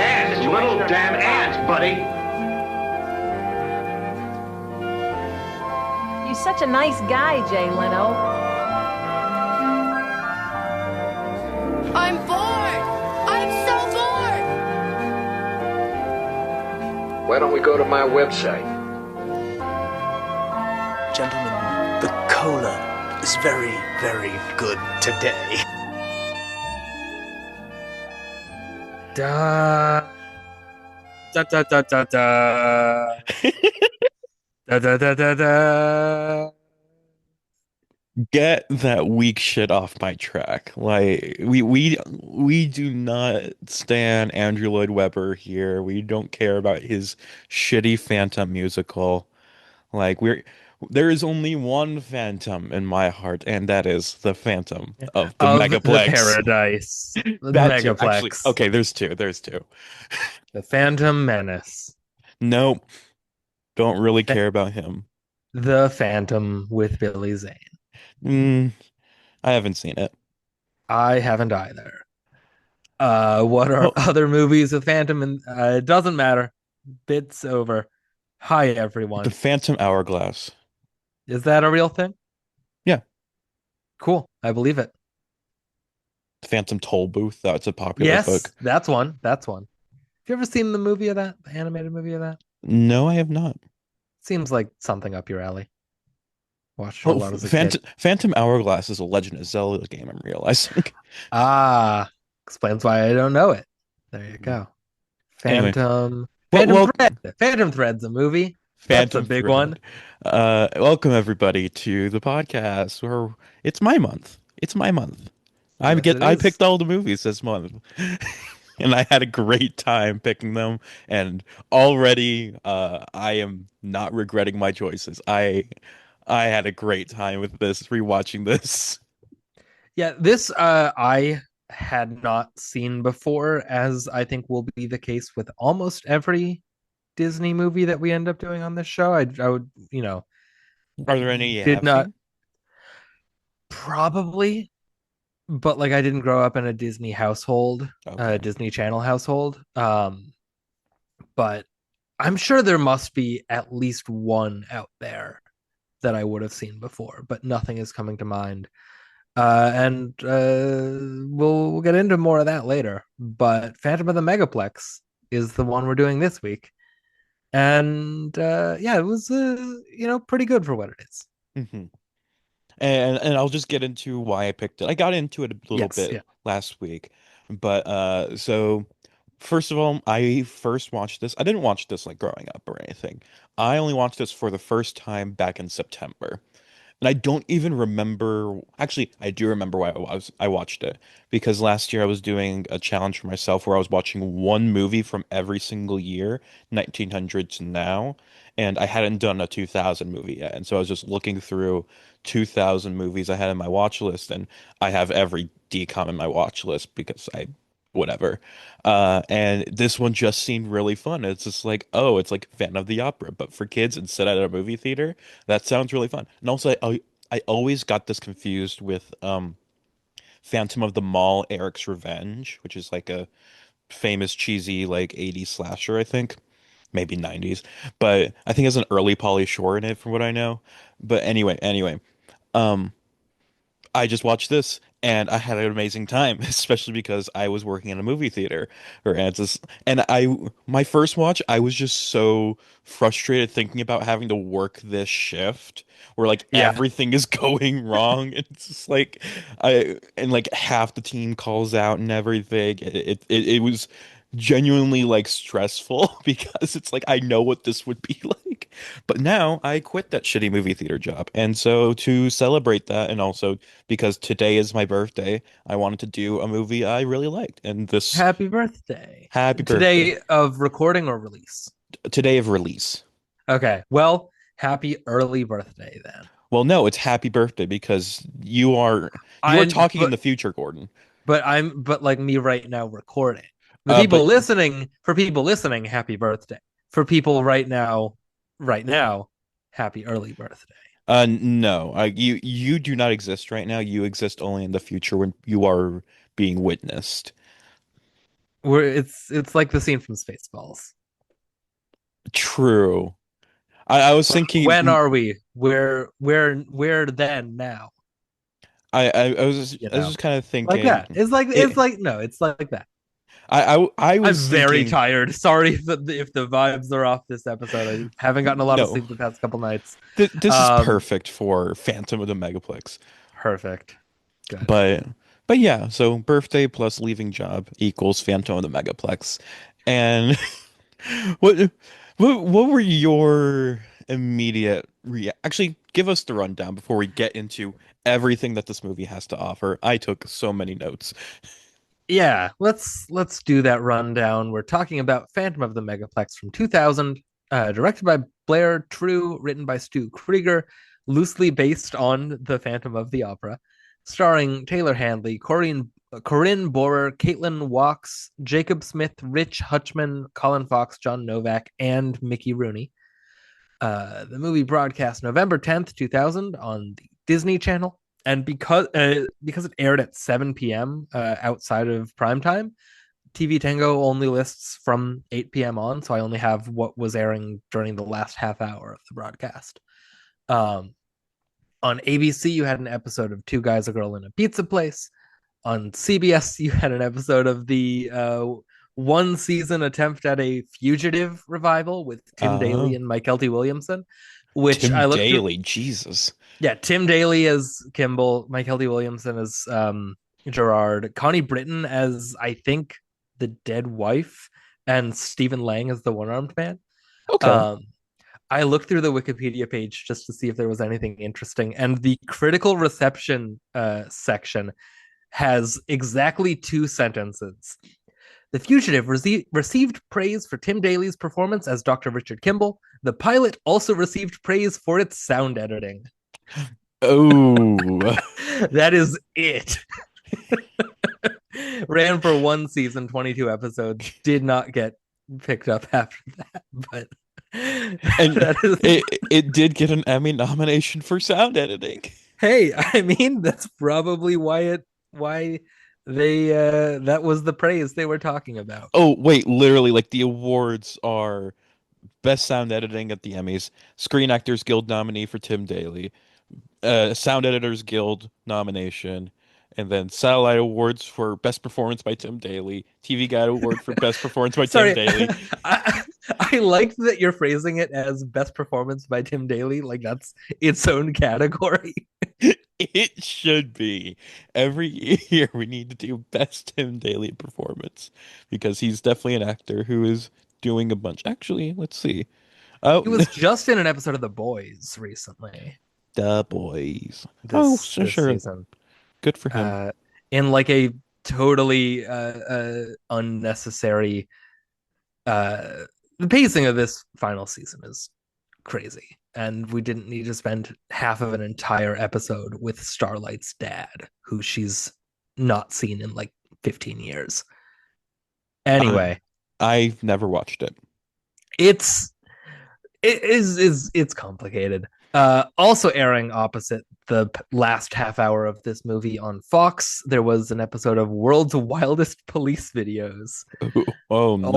And you little damn ant, buddy. You're such a nice guy, Jay Leno. I'm bored! I'm so bored! Why don't we go to my website? Gentlemen, the cola is very, very good today. Da da da da da da da da da da da. Get that weak shit off my track. Like we do not stan Andrew Lloyd Webber here. We don't care about his shitty Phantom musical. Like there is only one Phantom in my heart, and that is the Phantom of the Megaplex. The Paradise. The That too. Megaplex. Actually, okay, there's two. There's two. The Phantom Menace. Nope. Don't really care about him. The Phantom with Billy Zane. I haven't seen it. I haven't either. What are other movies with Phantom? And it doesn't matter. Bits over. Hi, everyone. The Phantom Hourglass. Is that a real thing? Yeah. Cool. I believe it. Phantom Toll Booth. That's a popular Yes, book. that's one. That's one. Have you ever seen the movie of that? The animated movie of that? No, I have not. Seems like something up your alley. Watched a lot as a kid. Phantom Hourglass is a Legend of Zelda game, I'm realizing. Explains why I don't know it. There you go. Anyway. Phantom Well, Thread. Phantom Thread's a movie. That's a big one. Welcome everybody to the podcast where it's my month. It's my month. I picked all the movies this month. And I had a great time picking them, and already I am not regretting my choices. I had a great time with this, rewatching this. Yeah, this I had not seen before, as I think will be the case with almost every Disney movie that we end up doing on this show. I would, Are there any you did have not seen? probably, but like I didn't grow up in a Disney household, Okay. Disney Channel household. But I'm sure there must be at least one out there that I would have seen before, but nothing is coming to mind. And we'll get into more of that later. But Phantom of the Megaplex is the one we're doing this week, and yeah, it was pretty good for what it is. Mm-hmm. And I'll just get into why I picked it. I got into it a little bit last week, but so first of all, I first watched this. I didn't watch this like growing up or anything. I only watched this for the first time back in September. And I don't even remember. Actually, I do remember why I watched it because last year I was doing a challenge for myself where I was watching one movie from every single year, 1900 to now, and I hadn't done a 2000 movie yet. And so I was just looking through 2000 movies I had in my watch list, and I have every DCOM in my watch list because I whatever. And this one just seemed really fun. It's just like, oh, it's like Phantom of the Opera, but for kids instead at a movie theater. That sounds really fun. And also, I always got this confused with Phantom of the Mall, Eric's Revenge, which is like a famous cheesy like 80s slasher, I think. Maybe 90s. But I think it has an early Pauly Shore in it from what I know. But anyway, um I just watched this and I had an amazing time, especially because I was working in a movie theater or and my first watch, I was just so frustrated thinking about having to work this shift where like everything is going wrong. It's just like like half the team calls out and everything. It was genuinely like stressful because it's like I know what this would be like. But now I quit that shitty movie theater job. And so to celebrate that and also because today is my birthday, I wanted to do a movie I really liked. And this Happy birthday. Happy Today birthday. of recording or release? Today of release. Okay. Well, happy early birthday then. Well, no, it's happy birthday because you are talking in the future, Gordon. But like me right now recording. For people listening, happy birthday. For people right now, happy early birthday. No, you do not exist right now. You exist only in the future when you are being witnessed. Where it's like the scene from Spaceballs. True. I was thinking. When are we? Where then now? I was You I was know, just kind of like thinking. that. It's It, like no, it's like that. I I'm was very thinking. tired. Sorry if the vibes are off this episode. I haven't gotten a lot of No, sleep the past couple nights. this is Um, perfect for Phantom of the Megaplex. Perfect. Good. But but yeah, so birthday plus leaving job equals Phantom of the Megaplex. And what what were your immediate actually give us the rundown before we get into everything that this movie has to offer. I took so many notes. Yeah, let's do that rundown. We're talking about Phantom of the Megaplex from 2000, directed by Blair True, written by Stu Krieger, loosely based on The Phantom of the Opera, starring Taylor Handley, Corinne Bohrer, Caitlin Walks, Jacob Smith, Rich Hutchman, Colin Fox, John Novak, and Mickey Rooney. The movie broadcast November 10th, 2000 on the Disney Channel. And because it aired at 7 p.m. Outside of prime time, TV Tango only lists from 8 p.m. on, so I only have what was airing during the last half hour of the broadcast. Um, on ABC, you had an episode of Two Guys, a Girl in a Pizza Place. On CBS, you had an episode of the one season attempt at a fugitive revival with Tim Daly Oh, and Mike Kelty Williamson, which Tim I looked through. Daly, Jesus. Yeah, Tim Daly as Kimball, Mike Kelty Williamson as Gerard, Connie Britton as I think the dead wife, and Stephen Lang as the one-armed man. Okay. Um, I looked through the Wikipedia page just to see if there was anything interesting, and the critical reception section has exactly two sentences. The Fugitive received praise for Tim Daly's performance as Dr. Richard Kimball. The pilot also received praise for its sound editing. Oh. That is it. Ran for one season, 22 episodes. Did not get picked up after that, but And it did get an Emmy nomination for sound editing. Hey, I mean that's probably why they that was the praise they were talking about. Oh, wait, literally, like the awards are Best Sound Editing at the Emmys, Screen Actors Guild nominee for Tim Daly, Sound Editors Guild nomination, and then Satellite Awards for Best Performance by Tim Daly, TV Guide Award for Best Performance by Tim Sorry, Daly. I like that you're phrasing it as best performance by Tim Daly, like that's its own category. It should be. Every year we need to do Best Tim Daly performance because he's definitely an actor who is doing a bunch. Actually, let's see. Oh, He was just in an episode of The Boys recently. The Boys. Oh, This so this sure. season. Good for him. In like a totally unnecessary the pacing of this final season is crazy, and we didn't need to spend half of an entire episode with Starlight's dad, who she's not seen in like 15 years. Anyway, I've never watched it. it's it's complicated. Also airing opposite the last half hour of this movie on Fox, there was an episode of World's Wildest Police Videos. Oh no.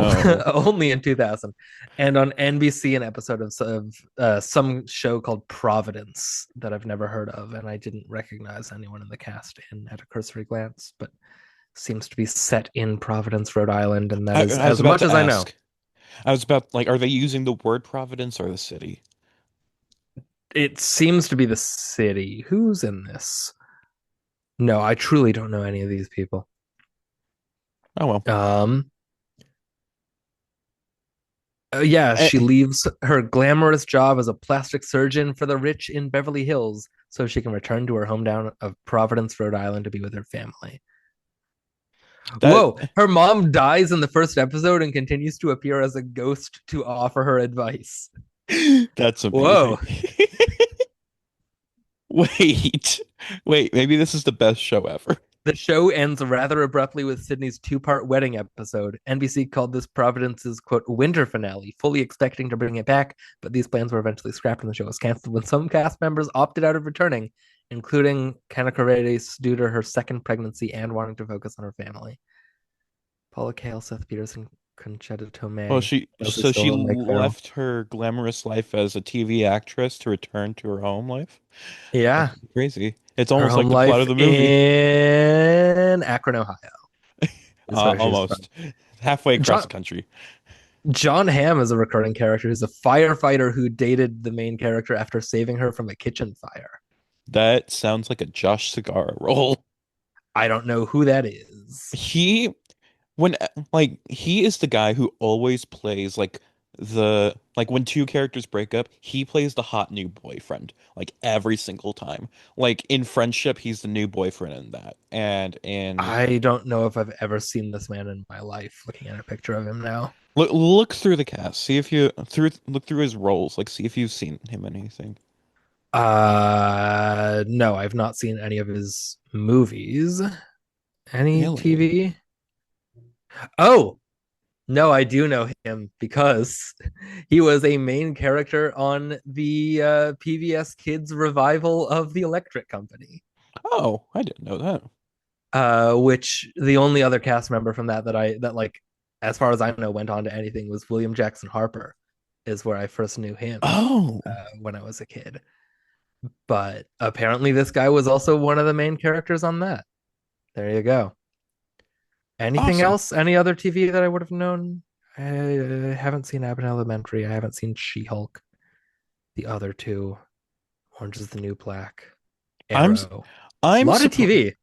Only in 2000. And on NBC, an episode of some show called Providence that I've never heard of, and I didn't recognize anyone in the cast in at a cursory glance, but seems to be set in Providence, Rhode Island, and that is as much as I know. I was about like, are they using the word Providence or the city? It seems to be the city. Who's in this? No, I truly don't know any of these people. Oh well. Yeah, she leaves her glamorous job as a plastic surgeon for the rich in Beverly Hills so she can return to her hometown of Providence, Rhode Island to be with her family. Whoa, her mom dies in the first episode and continues to appear as a ghost to offer her advice. That's amazing. Whoa. Wait, maybe this is the best show ever. The show ends rather abruptly with Sydney's two-part wedding episode. NBC called this Providence's, quote, winter finale, fully expecting to bring it back, but these plans were eventually scrapped and the show was canceled when some cast members opted out of returning, including Kana Paredes due to her second pregnancy and wanting to focus on her family. Paula Cale, Seth Peterson, Conchetta Well, Tomei, she Leslie so she Stahl, Meg Farrell. left her glamorous life as a TV actress to return to her home life. That's Yeah, crazy. It's her almost like home the plot life of the movie. in Akron, Ohio is where she's from. Almost halfway across the John country. John Hamm is a recurring character who's a firefighter who dated the main character after saving her from a kitchen fire. That sounds like a Josh Segarra role. I don't know who that is. He when like he is the guy who always plays like when two characters break up, he plays the hot new boyfriend like every single time. Like in Friendship, he's the new boyfriend in that. And in I don't know if I've ever seen this man in my life. Looking at a picture of him now. look through the cast, see if you look through his roles, like see if you've seen him in anything. No, I've not seen any of his movies. Any Really? TV? Oh, no, I do know him because he was a main character on the PBS Kids revival of The Electric Company. Oh, I didn't know that. Which the only other cast member from that like, as far as I know, went on to anything was William Jackson Harper, is where I first knew him Oh, when I was a kid. But apparently, this guy was also one of the main characters on that. There you go. Anything awesome. else? Any other TV that I would have known? I haven't seen Abbott Elementary. I haven't seen She-Hulk. The other two, Orange is the New Black, I'm Arrow. A I'm lot of surprised. TV.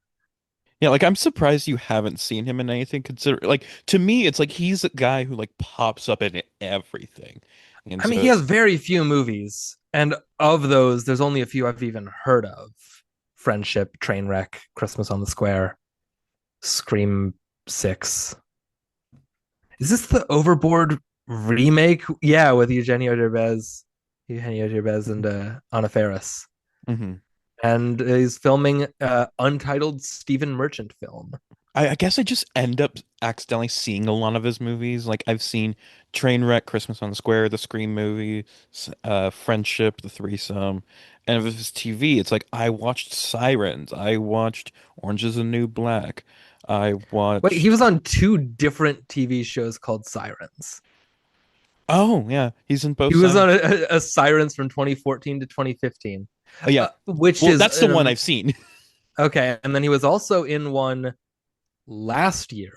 Yeah, like I'm surprised you haven't seen him in anything. Consider like to me, it's like he's a guy who like pops up in everything, and I mean, so he has it's very few movies, and of those, there's only a few I've even heard of: Friendship, Trainwreck, Christmas on the Square, Scream 6. Is this the Overboard remake? Yeah, with Eugenio Derbez and Anna Faris. Mhm. And he's filming untitled Stephen Merchant film. I guess I just end up accidentally seeing a lot of his movies. Like I've seen Trainwreck, Christmas on the Square, the Scream movie, Friendship, the Threesome, and if it's TV, it's like I watched Sirens, I watched Orange is the New Black, I Wait, he watched. was on two different TV shows called Sirens. Oh yeah, he's in He both was sides. on a Sirens from 2014 to 2015, Oh yeah, which well is that's the one I've seen. okay. And then he was also in one last year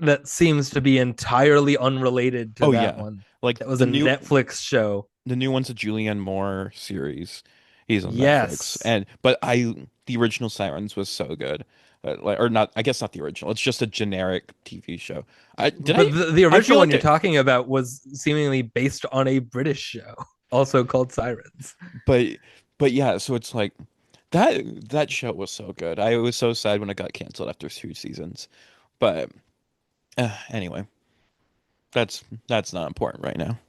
that seems to be entirely unrelated to Oh that yeah, one. like That was a Netflix show. the new one's a Julianne Moore series. He's on Netflix, Yes, and the original Sirens was so good, like or not? I guess not the original. It's just a generic TV show. but the I feel original one like you're talking about was seemingly based on a British show, also called Sirens. but yeah. So it's like that show was so good. I was so sad when it got canceled after 2 seasons. But anyway, that's not important right now.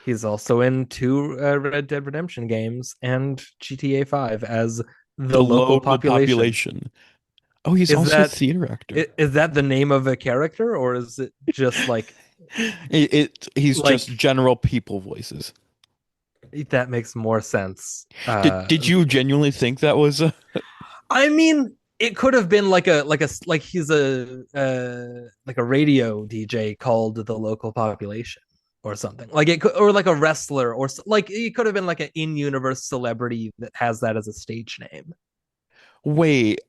He's also in two Red Dead Redemption games and GTA 5 as the The local local population. population. Oh, he's Is also a that theater actor. is that the name of a character, or is it just He's just like general people voices. that makes more sense? Did you genuinely think that was I mean, it could have been like he's like a radio DJ called the local population or something. Like it could, or like a wrestler, or like it could have been like an in-universe celebrity that has that as a stage name. wait,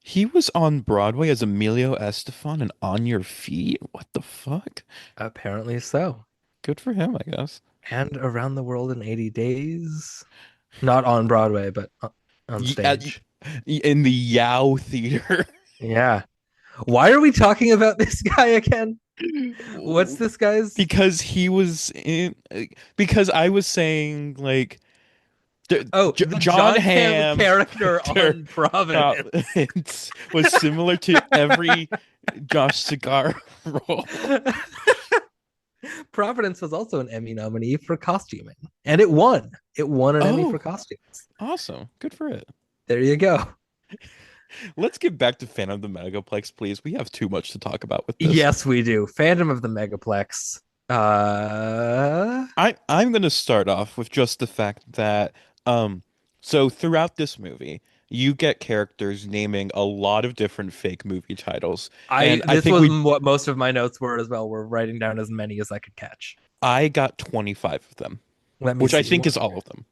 he was on Broadway as Emilio Estefan and On Your Feet? What the fuck? Apparently so. Good for him, I guess. And Around the World in 80 Days. Not on Broadway, but on At, stage. in the Yao Theater. Yeah. Why are we talking about this guy again? What's this guy's? Because he was in because I was saying like Oh, the John John Hamm Hamm character character on Providence. Providence was similar to every Josh Segarra role. Providence was also an Emmy nominee for costuming, and it won. It won an Emmy for Oh, costumes. awesome. Good for it. There you go. Let's get back to Phantom of the Megaplex, please. We have too much to talk about with this. Yes, we do. Phantom of the Megaplex. I'm gonna start off with just the fact that so throughout this movie, you get characters naming a lot of different fake movie titles. I And I this think was what most of my notes were as well. We're writing down as many as I could catch. I got 25 of them, Let me which I see think what. is all of them.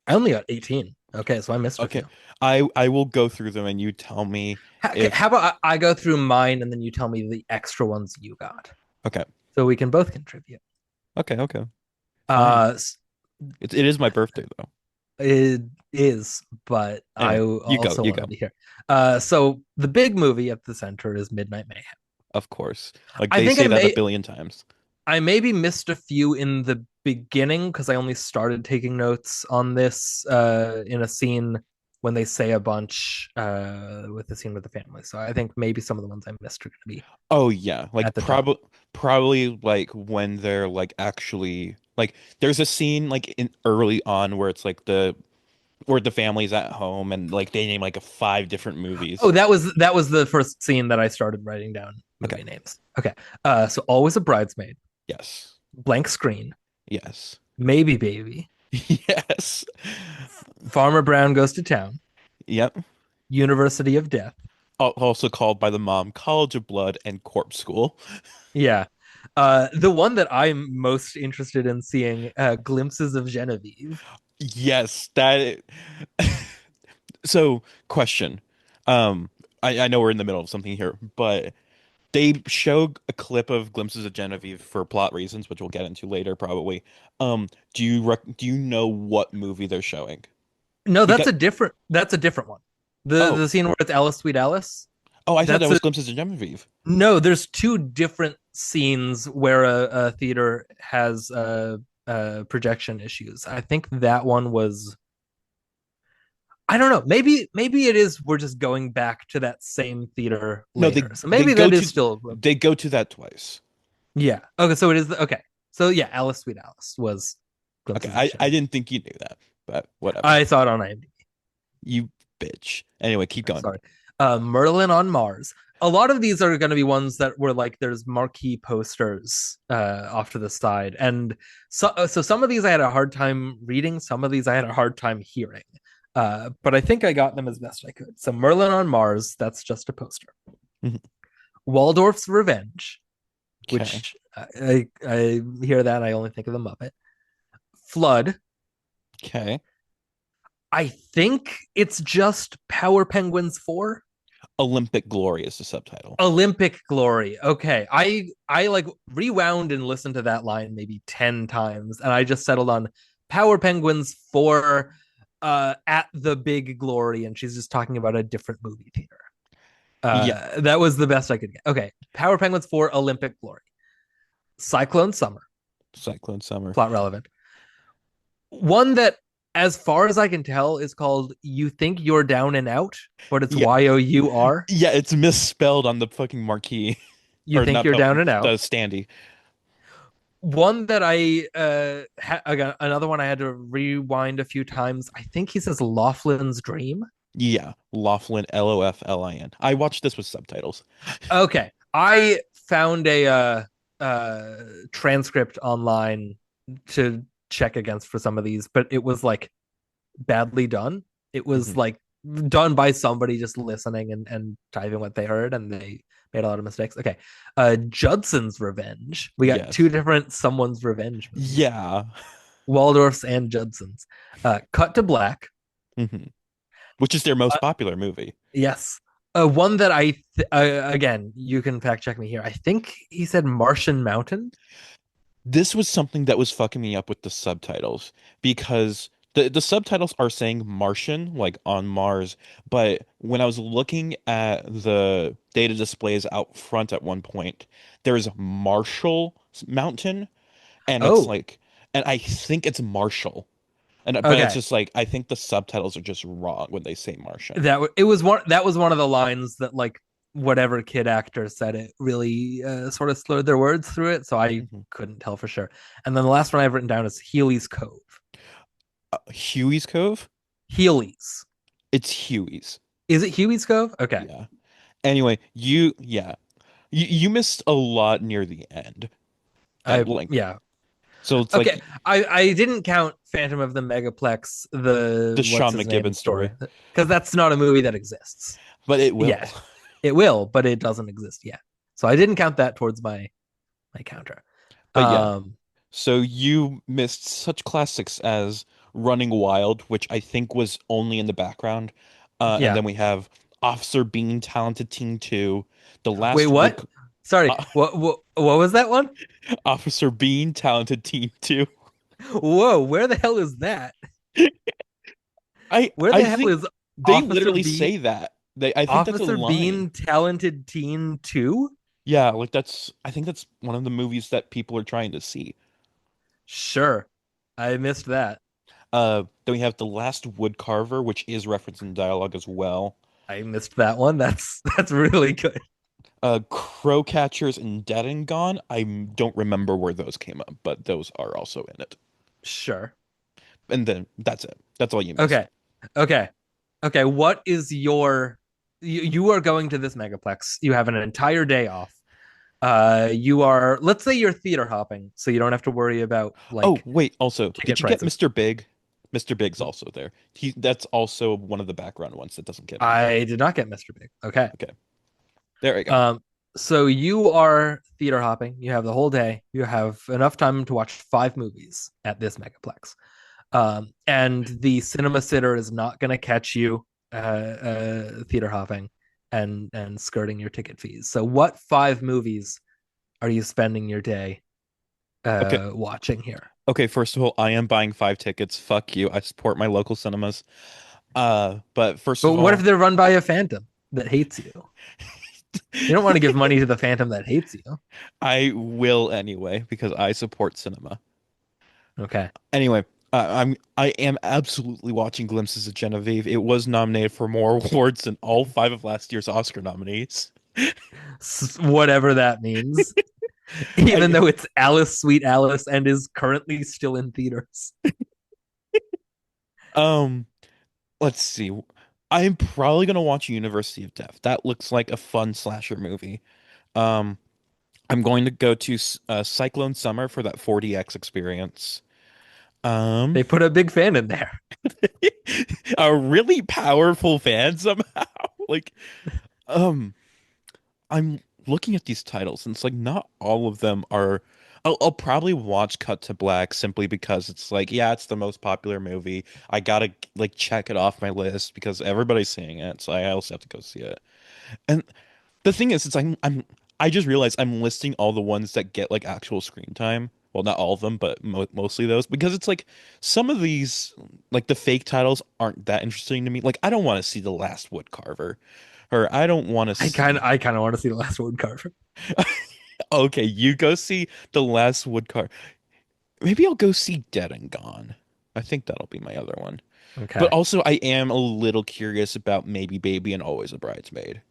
I only got 18. Okay, so I missed a Okay. few. I will go through them and you tell me Okay, if how about I go through mine and then you tell me the extra ones you got, okay. so we can both contribute. Okay. Fine. Uh, It is my birthday though. it is, but I Anyway, also you want go. to be here. So the big movie at the center is Midnight Mayhem. Of course. Like I they think say that a billion times. I maybe missed a few in the beginning because I only started taking notes on this in a scene when they say a bunch with the scene with the family. So I think maybe some of the ones I missed are going to be Oh yeah, at like the top. probably like when they're like actually like there's a scene like in early on where it's like the where the family's at home and like they name like a five different Oh, movies. that was the first scene that I started writing down Okay. movie names. Okay. So Always a Bridesmaid, Yes. Blank Screen, Yes. Maybe Baby, Yes. Farmer Brown Goes to Town, Yep. University of Death. Also called by the mom College of Blood and Corpse School. Yeah. The one that I'm most interested in seeing, Glimpses of Genevieve. Yes, that so question. Um I know we're in the middle of something here, but they show a clip of glimpses of Genevieve for plot reasons, which we'll get into later probably. Do you know what movie they're showing? No, Because that's a different one. The oh the scene where it's Alice, Sweet Alice. I thought that That's was a glimpses of Genevieve. No, there's two different scenes where a theater has projection issues. I think that one was, I don't know. Maybe it is we're just going back to that same theater No, later. So they maybe go that is to still, they go to that twice. yeah. Okay, so it is okay. So yeah, Alice Sweet Alice was Okay, Glimpses of I Genevieve. didn't think you knew that, but whatever. I saw it on IMDb. You bitch. Anyway, keep I'm going. sorry. Merlin on Mars. A lot of these are going to be ones that were like there's marquee posters off to the side, and so some of these I had a hard time reading, some of these I had a hard time hearing, but I think I got them as best I could. So Merlin on Mars, that's just a poster. Mhm. Waldorf's Revenge, Okay. which I hear that and I only think of the Muppet. Flood. Okay. I think it's just Power Penguins 4. Olympic Glory is the subtitle. Olympic Glory. Okay. I like rewound and listened to that line maybe 10 times and I just settled on Power Penguins 4 at the big glory, and she's just talking about a different movie theater. Yeah. That was the best I could get. Okay. Power Penguins 4 Olympic Glory. Cyclone Summer. Cyclone Summer. Plot relevant. One that, as far as I can tell, is called You Think You're Down and Out, but it's Yeah. YOUR. Yeah, it's misspelled on the fucking marquee. You Or think not you're down and out. the standee. One that I got another one I had to rewind a few times. I think he says Laughlin's Dream. Yeah, Laughlin, Loflin. I watched this with subtitles. Okay, I found a transcript online to check against for some of these, but it was like badly done. It was like done by somebody just listening and typing what they heard, and they made a lot of mistakes. Okay. Judson's Revenge. We got two different Someone's Revenge movies. Yeah. Waldorf's and Judson's. Cut to Black. Which is their most popular movie. Yes. One that again, you can fact check me here. I think he said Martian Mountain. This was something that was fucking me up with the subtitles because the subtitles are saying Martian, like on Mars, but when I was looking at the data displays out front at one point, there's Marshall Mountain, and it's like, and I think it's Marshall. And but it's just like I think the subtitles are just wrong when they say Martian. That was one of the lines that like whatever kid actor said it really sort of slurred their words through it, so I couldn't tell for sure. And then the last one I've written down is Healy's Cove. Huey's Cove? Healy's. It's Huey's. Is it Huey's Cove? Okay. Yeah. Anyway, you missed a lot near the end. Yeah. So it's Okay, like I didn't count Phantom of the Megaplex, the what's Sean his name McGibbon story, story, because that's not a movie that exists but it will. yet. It will, but it doesn't exist yet. So I didn't count that towards my counter. But yeah, Um, so you missed such classics as Running Wild, which I think was only in the background. And yeah. then we have Officer Bean, Talented Teen 2, The Wait, Last what? Wood Sorry. uh, What was that one? Officer Bean, Talented Teen 2. Whoa, where the hell is that? I Where I the hell think is they Officer literally B say that. I think that's a Officer line. Bean Talented Teen 2? Yeah, like I think that's one of the movies that people are trying to see. Sure. I missed that. Then we have The Last Woodcarver, which is referenced in dialogue as well. I missed that one. That's really good. Crow Catchers and Dead and Gone. I don't remember where those came up, but those are also in it. Sure. And then that's it. That's all you missed. Okay. Okay. Okay. What is you are going to this megaplex. You have an entire day off. You are, let's say you're theater hopping, so you don't have to worry about Oh, like wait, also, ticket did you get prices. Mr. Big? Mr. Big's also there. That's also one of the background ones that doesn't get mentioned. I did not get Mr. Big. Okay. Okay. There we go. So you are theater hopping. You have the whole day. You have enough time to watch 5 movies at this megaplex. And the cinema sitter is not going to catch you theater hopping and skirting your ticket fees. So what 5 movies are you spending your day Okay. watching here? Okay, first of all, I am buying 5 tickets. Fuck you. I support my local cinemas. But first But of what if all, they're run by a phantom that hates you? You don't want to give money to the phantom that hates you. I will anyway because I support cinema. Okay. Anyway, I am absolutely watching Glimpses of Genevieve. It was nominated for more awards than all 5 of last year's Oscar nominees. Whatever that means. Even I, though it's Alice, Sweet Alice, and is currently still in theaters. um, let's see. I'm probably gonna watch University of Death. That looks like a fun slasher movie. Um, I'm going to go to Cyclone Summer for that 4DX experience. Um, They put a big fan in there. a really powerful fan somehow. Like, um, I'm looking at these titles, and it's like not all of them are. I'll probably watch Cut to Black simply because it's like, yeah, it's the most popular movie. I gotta like check it off my list because everybody's seeing it, so I also have to go see it. And the thing is, it's I just realized I'm listing all the ones that get like actual screen time. Well, not all of them, but mostly those because it's like some of these like the fake titles aren't that interesting to me. Like I don't want to see The Last Woodcarver, or I don't want to see. I kind of want to see the last Woodcarver. Okay, you go see The Last Woodcarver. Maybe I'll go see Dead and Gone. I think that'll be my other one. But Okay. also, I am a little curious about Maybe Baby and Always a Bridesmaid.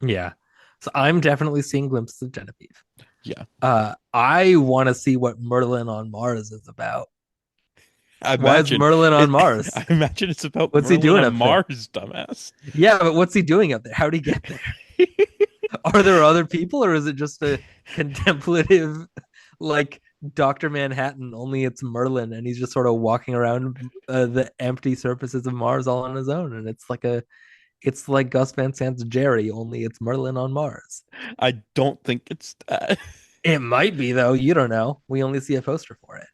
Yeah. So I'm definitely seeing glimpses of Genevieve. Yeah. I want to see what Merlin on Mars is about. I Why is imagine Merlin on it, Mars? I imagine it's about What's he Merlin doing on up there? Mars, dumbass. Yeah, but what's he doing up there? How'd he get there? Are there other people, or is it just a contemplative, like Dr. Manhattan? Only it's Merlin, and he's just sort of walking around the empty surfaces of Mars all on his own, and it's like Gus Van Sant's Jerry, only it's Merlin on Mars. I don't think it's that. It might be though. You don't know. We only see a poster for it.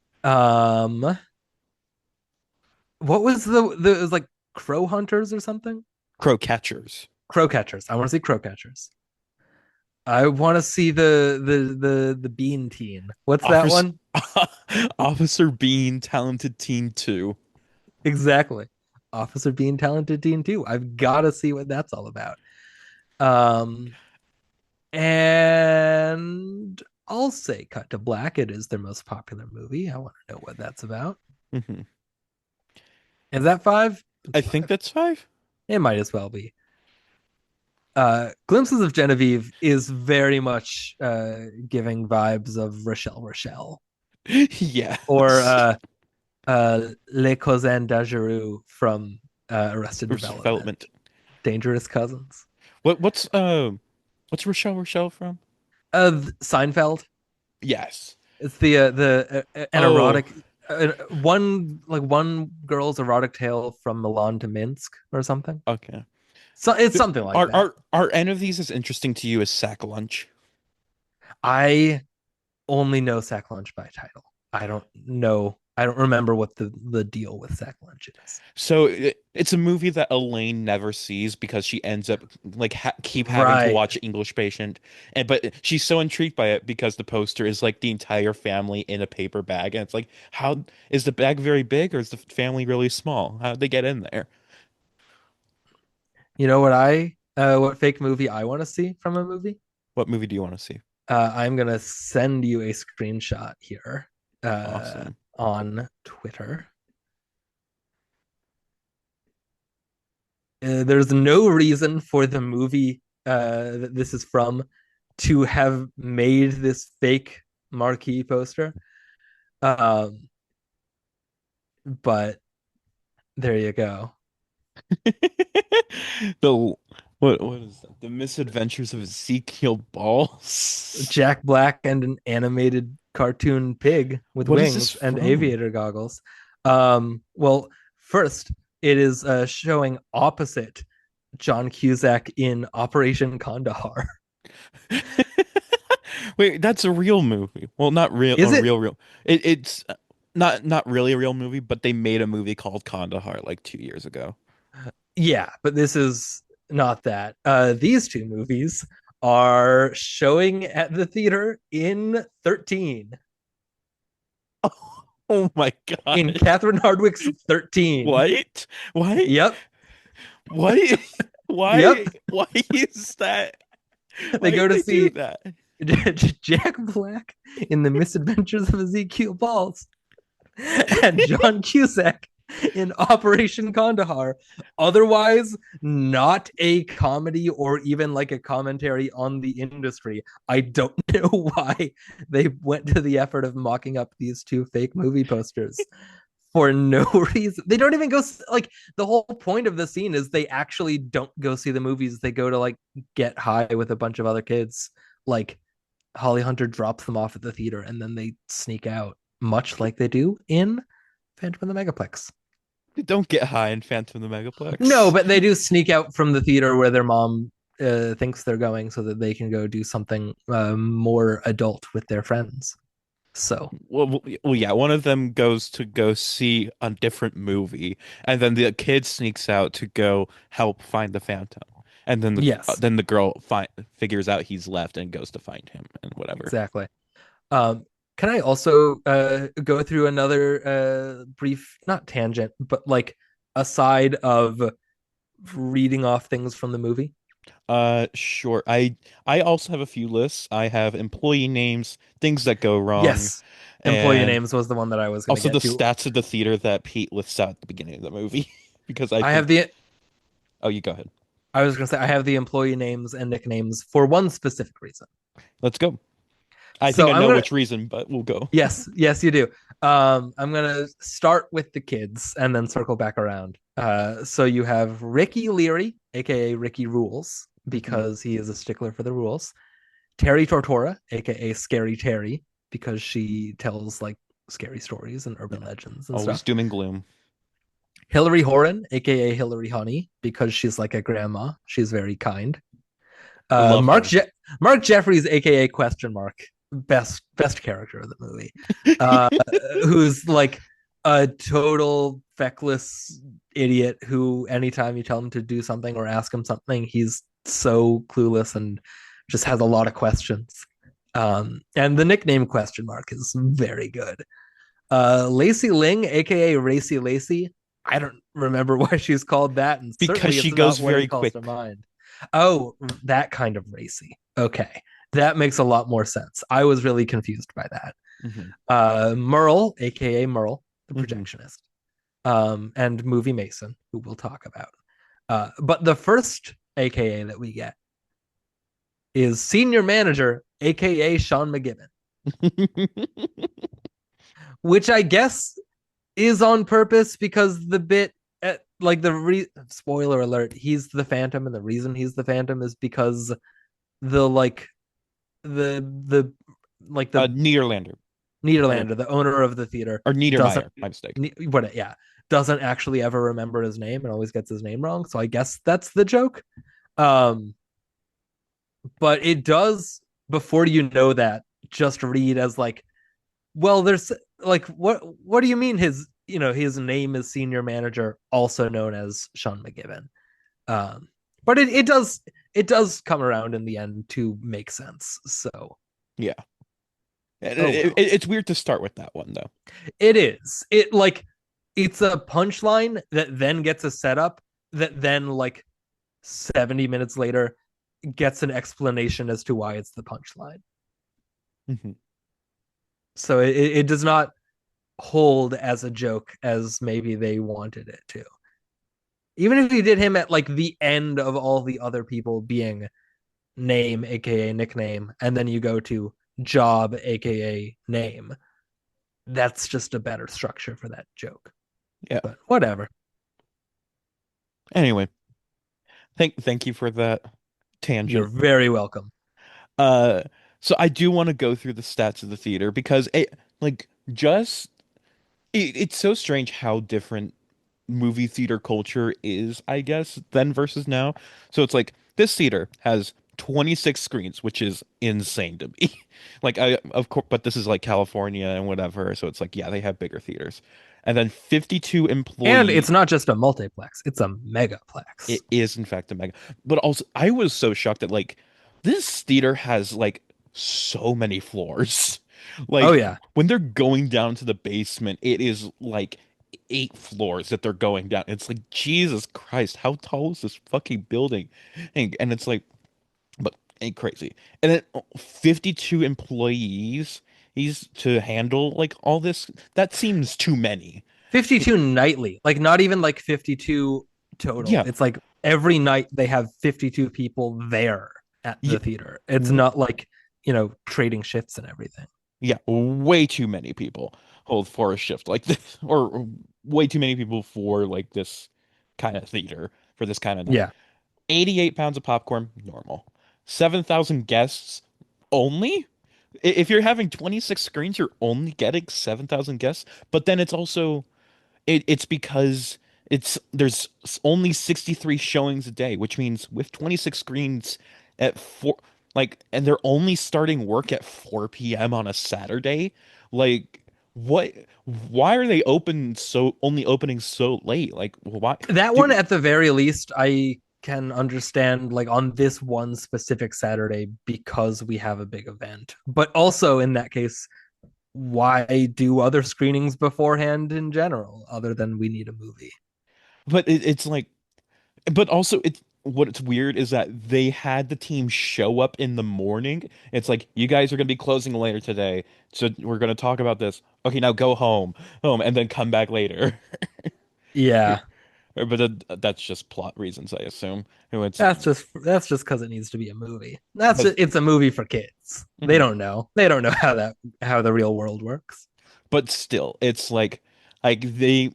What was it was like Crow Hunters or something? Crow Catchers. Crow Catchers. I want to see Crow Catchers. I want to see the Bean Teen. What's that Officer, one? Officer Bean, Talented Teen 2. Exactly. Officer Bean Talented Teen 2. I've got to see what that's all about. And I'll say Cut to Black. It is their most popular movie. I want to know what that's about. Mm-hmm. Is that 5? I think that's 5. It might as well be. Glimpses of Genevieve is very much giving vibes of Rochelle. Yeah. Or Les Cousins Dangereux from Arrested Development. Dangerous Cousins. What's Rochelle from? Seinfeld. Yes. It's the an Oh, erotic one girl's erotic tale from Milan to Minsk or something. okay. So it's something like Are that. are any of these as interesting to you as Sack Lunch? I only know Sack Lunch by title. I don't know. I don't remember what the deal with Sack Lunch is. So it's a movie that Elaine never sees because she ends up like keep having to Right. watch English Patient, and but she's so intrigued by it because the poster is like the entire family in a paper bag, and it's like, how is the bag very big or is the family really small? How did they get in there? You know what fake movie I want to see from a movie? What movie do you want to see? I'm gonna send you a screenshot here Awesome. on Twitter. There's no reason for the movie that this is from to have made this fake marquee poster. Um, but there you go. The what is that? The Misadventures of Ezekiel Balls. Jack Black and an animated cartoon pig with What is this wings and from? aviator goggles. Well, first, it is showing opposite John Cusack in Operation Kandahar. Wait, that's a real movie. Well, not real, Is it? real. It's not really a real movie, but they made a movie called Kandahar like 2 years ago. Yeah, but this is not that. These two movies are showing at the theater in 13. Oh my In God. Catherine Hardwicke's 13. What? Why? Yep. Why? Yep. Why is that? They Why go did to they do see that? Jack Black in The Misadventures of Ezekiel Balls and John Cusack in Operation Kandahar. Otherwise, not a comedy or even like a commentary on the industry. I don't know why they went to the effort of mocking up these two fake movie posters for no reason. They don't even go like the whole point of the scene is they actually don't go see the movies. They go to like get high with a bunch of other kids. Like Holly Hunter drops them off at the theater and then they sneak out, much like they do in Phantom of the Megaplex. They don't get high in Phantom of the No, Megaplex. but they do sneak out from the theater where their mom thinks they're going so that they can go do something more adult with their friends. So, Yeah, one of them goes to go see a different movie, and then the kid sneaks out to go help find the Phantom, and yes, then the girl figures out he's left and goes to find him and whatever. exactly. Um, can I also go through another brief, not tangent, but like aside of reading off things from the movie? Sure. I also have a few lists. I have employee names, things that go wrong, Yes. Employee and names was the one that I was going to also the get to. stats of the theater that Pete lists out at the beginning of the movie because I I have think. the Oh, you go ahead. I was going to say I have the employee names and nicknames for one specific reason. Let's go. I think So I I'm know gonna which reason, but we'll go. yes, you do. I'm gonna start with the kids and then circle back around. So you have Ricky Leary, aka Ricky Rules, Mhm. because he is a stickler for the rules. Terry Tortora, aka Scary Terry, because she tells like scary stories and urban Yeah. legends and Always stuff. doom and gloom. Hillary Horan, aka Hillary Honey, because she's like a grandma. She's very kind. I love her. Mark Jeffries, aka question mark, best character of the movie, uh, who's like a total feckless idiot who anytime you tell him to do something or ask him something, he's so clueless and just has a lot of questions. And the nickname question mark is very good. Lacey Ling, aka Racy Lacey. I don't remember why she's called that, and Because certainly she it's goes not what very it calls to quick. mind. Oh, that kind of racy. Okay. That makes a lot more sense. I was really confused by that. Hmm. Merle, aka Merle, the Hmm. projectionist, and Movie Mason, who we'll talk about. But the first aka that we get is Senior Manager, aka Sean McGibbon, which I guess is on purpose because the bit like spoiler alert, he's the Phantom, and the reason he's the Phantom is because the like the like the Nederlander. Niederlander, the owner of the theater, or doesn't Niedermeyer, my mistake. doesn't actually ever remember his name and always gets his name wrong. So I guess that's the joke. But it does, before you know that, just read as like, well, there's like, what do you mean his name is senior manager, also known as Sean McGibbon? But it does come around in the end to make sense. So yeah. It's weird to start with that one though. It is. It's a punchline that then gets a setup that then like 70 minutes later gets an explanation as to why it's the punchline. Mm-hmm. So it does not hold as a joke as maybe they wanted it to. Even if you did him at like the end of all the other people being name, aka nickname, and then you go to job, aka name, that's just a better structure for that joke. Yeah. But whatever. Anyway, thank you for that tangent. You're very welcome. So I do want to go through the stats of the theater because it's so strange how different movie theater culture is, I guess, then versus now. So it's like this theater has 26 screens, which is insane to me. Like of course, but this is like California and whatever, so it's like yeah, they have bigger theaters. And then 52 employees. And it's not just a multiplex, it's a megaplex. It is in fact a mega. But also I was so shocked that like this theater has like so many floors. Like, oh yeah, when they're going down to the basement, it is like 8 floors that they're going down. It's like Jesus Christ, how tall is this fucking building? And it's like, but ain't crazy. And then 52 employees, he's to handle like all this. That seems too many. 52 nightly, like not even like 52 total. Yeah. It's like every night they have 52 people there at the theater. It's not like, trading shifts and everything. Yeah, way too many people hold for a shift like this, or way too many people for like this kind of theater for this kind of night. Yeah. 88 pounds of popcorn, normal. 7,000 guests only? If you're having 26 screens, you're only getting 7,000 guests. But then it's also, it's because there's only 63 showings a day, which means with 26 screens at 4, like, and they're only starting work at 4 p.m. on a Saturday. Like, why are they only opening so late? Like, why? That one, at the very least, I can understand, like, on this one specific Saturday because we have a big event. But also in that case, why do other screenings beforehand in general, other than we need a movie? But it's like, but also what's weird is that they had the team show up in the morning. It's like, you guys are going to be closing later today, so we're going to talk about this. Okay, now go home, and then come back later. Yeah. But that's just plot reasons, I assume. That's just because it needs to be a movie. It's a movie for kids. Mhm. They don't know. They don't know how the real world works. But still, it's like they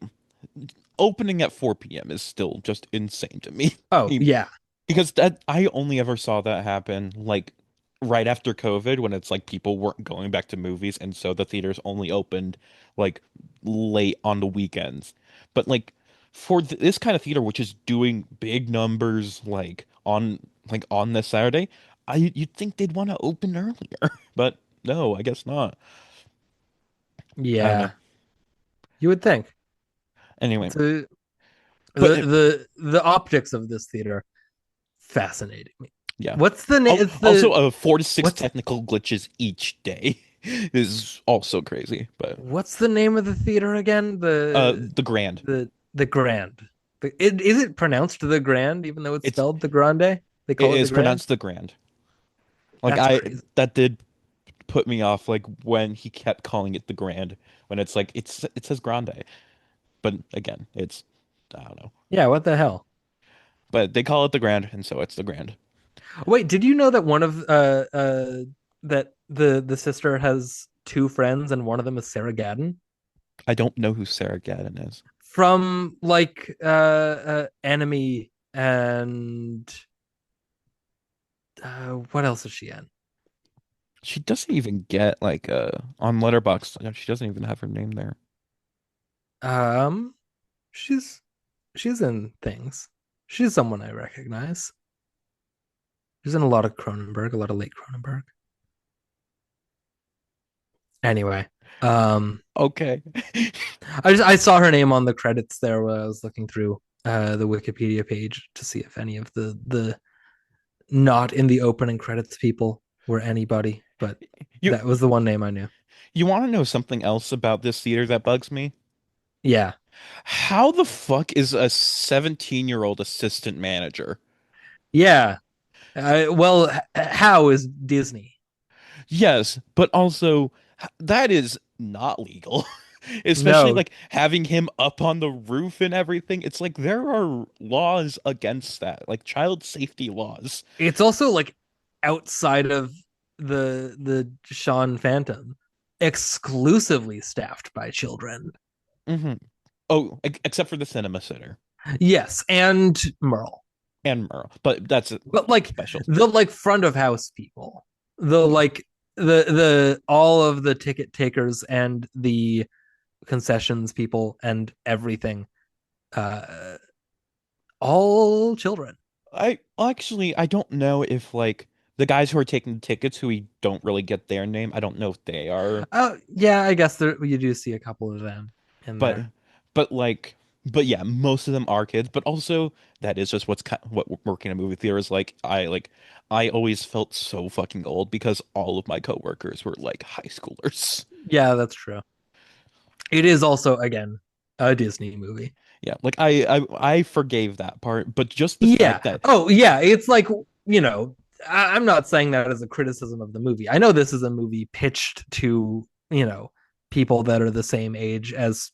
opening at 4 p.m. is still just insane to me. Oh, yeah. Because I only ever saw that happen like right after COVID, when it's like people weren't going back to movies, and so the theaters only opened like late on the weekends. But like for this kind of theater, which is doing big numbers on this Saturday, you'd think they'd want to open earlier, but no, I guess not. Yeah, you would think. Anyway, the optics of this theater fascinating me. Yeah. What's the name? Also, 4 to 6 technical glitches each day is also crazy. But what's the name of the theater again? The Grand. The Grand. Is it pronounced the Grand, even though it's spelled the Grande? They call it is pronounced the Grand. Like that did put me off. Like when he kept calling it the Grand, when it's like it says Grande, but again, it's I don't know. Yeah, what the hell? But they call it the Grand, and so it's the Grand. Wait, did you know that one of that the sister has 2 friends and one of them is Sarah Gadon? I don't know who Sarah Gadon is. From like Enemy and what else is she in? She doesn't even get like on Letterboxd. She doesn't even have her name there. Um, she's she's in things. She's someone I recognize. She's in a lot of Cronenberg, a lot of late Cronenberg. Anyway, Okay. I saw her name on the credits there when I was looking through the Wikipedia page to see if any of the not in the opening credits people were anybody, but You that was the one name I knew. you want to know something else about this theater that bugs me? Yeah. How the fuck is a 17-year-old assistant manager? Yeah. Well, how is Disney? Yes, but also that is not legal. Especially No, like having him up on the roof and everything. It's like there are laws against that, like child safety laws. it's also like outside of the Sean Phantom, exclusively staffed by children. Hmm. Oh, except for the cinema center Yes, and Merle. and Merle, but that's But like special. the like front of house people, the like the all of the ticket takers and the concessions people and everything, uh all children. I don't know if like the guys who are taking the tickets who we don't really get their name. I don't know if they are, Oh yeah, I guess there you do see a couple of them in but there. but like but yeah, most of them are kids. But also that is just what working in a movie theater is like. I always felt so fucking old because all of my coworkers were like high schoolers. Yeah, that's true. It is also again a Disney movie. Yeah, like I forgave that part, but just the Yeah. fact that Oh yeah, it's like, I'm not saying that as a criticism of the movie. I know this is a movie pitched to, people that are the same age as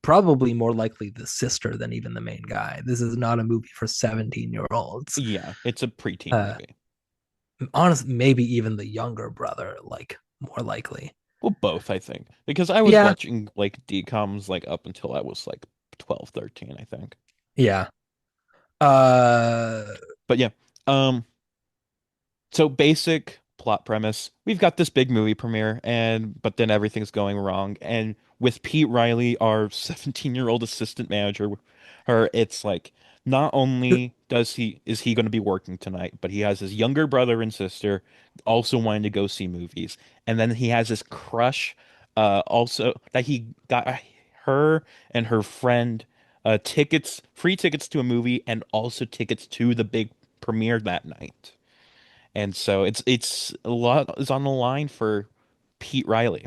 probably more likely the sister than even the main guy. This is not a movie for 17-year-olds. yeah, it's a preteen Uh movie. Honestly, maybe even the younger brother, like more likely. Well, both, I think. Because I was Yeah. watching like DCOMs like up until I was like 12, 13, I think. Yeah. Uh But yeah. Um so basic plot premise. We've got this big movie premiere and but then everything's going wrong and with Pete Riley, our 17-year-old assistant manager, her it's like not only does he is he going to be working tonight, but he has his younger brother and sister also wanting to go see movies. And then he has this crush also that he got her and her friend tickets, free tickets to a movie and also tickets to the big premiere that night. And so it's a lot is on the line for Pete Riley.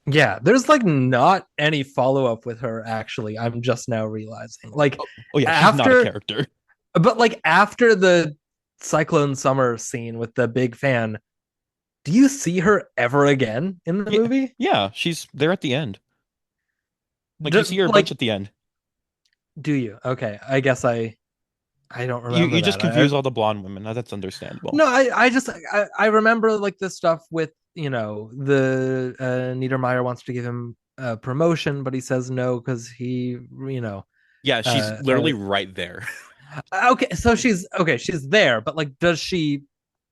Yeah, there's like not any follow up with her actually. I'm just now realizing. Like Oh yeah, she's not a after character. but like after the Cyclone Summer scene with the big fan, do you see her ever again in the Yeah, movie? yeah, she's there at the end. Like you see her a bunch Like, at the end. do you? Okay, I guess I don't You remember you just that. I confuse all the blonde women. Now that's understandable. no, I just I remember like the stuff with, the Niedermeyer wants to give him a promotion, but he says no because he, Yeah, she's uh, uh literally right there. okay, so she's there, but like does she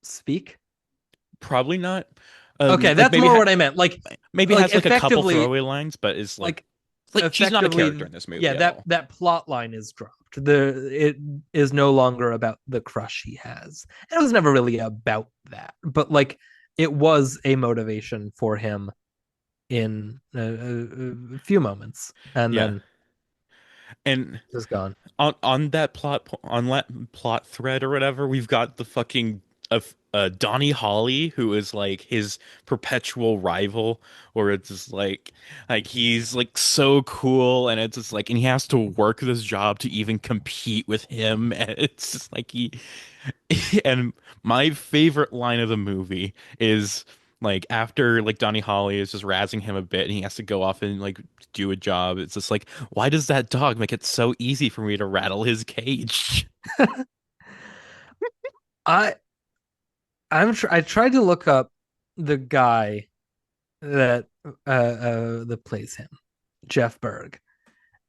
speak? Probably not. Okay, Like that's more what I meant. maybe Like has like a couple effectively, throwaway lines, but is like like she's not a character effectively, in this movie yeah, at all. that plot line is dropped. It is no longer about the crush he has. It was never really about that, but like it was a motivation for him in a few moments, and Yeah. then And just gone. on that plot thread or whatever, we've got the fucking Donnie Holly, who is like his perpetual rival, where it's just like he's like so cool, and it's just like, and he has to work this job to even compete with him, and it's just like he and my favorite line of the movie is like after like Donnie Holly is just razzing him a bit and he has to go off and like do a job. It's just like, why does that dog make it so easy for me to rattle his cage? I I tried to look up the guy that plays him, Jeff Berg,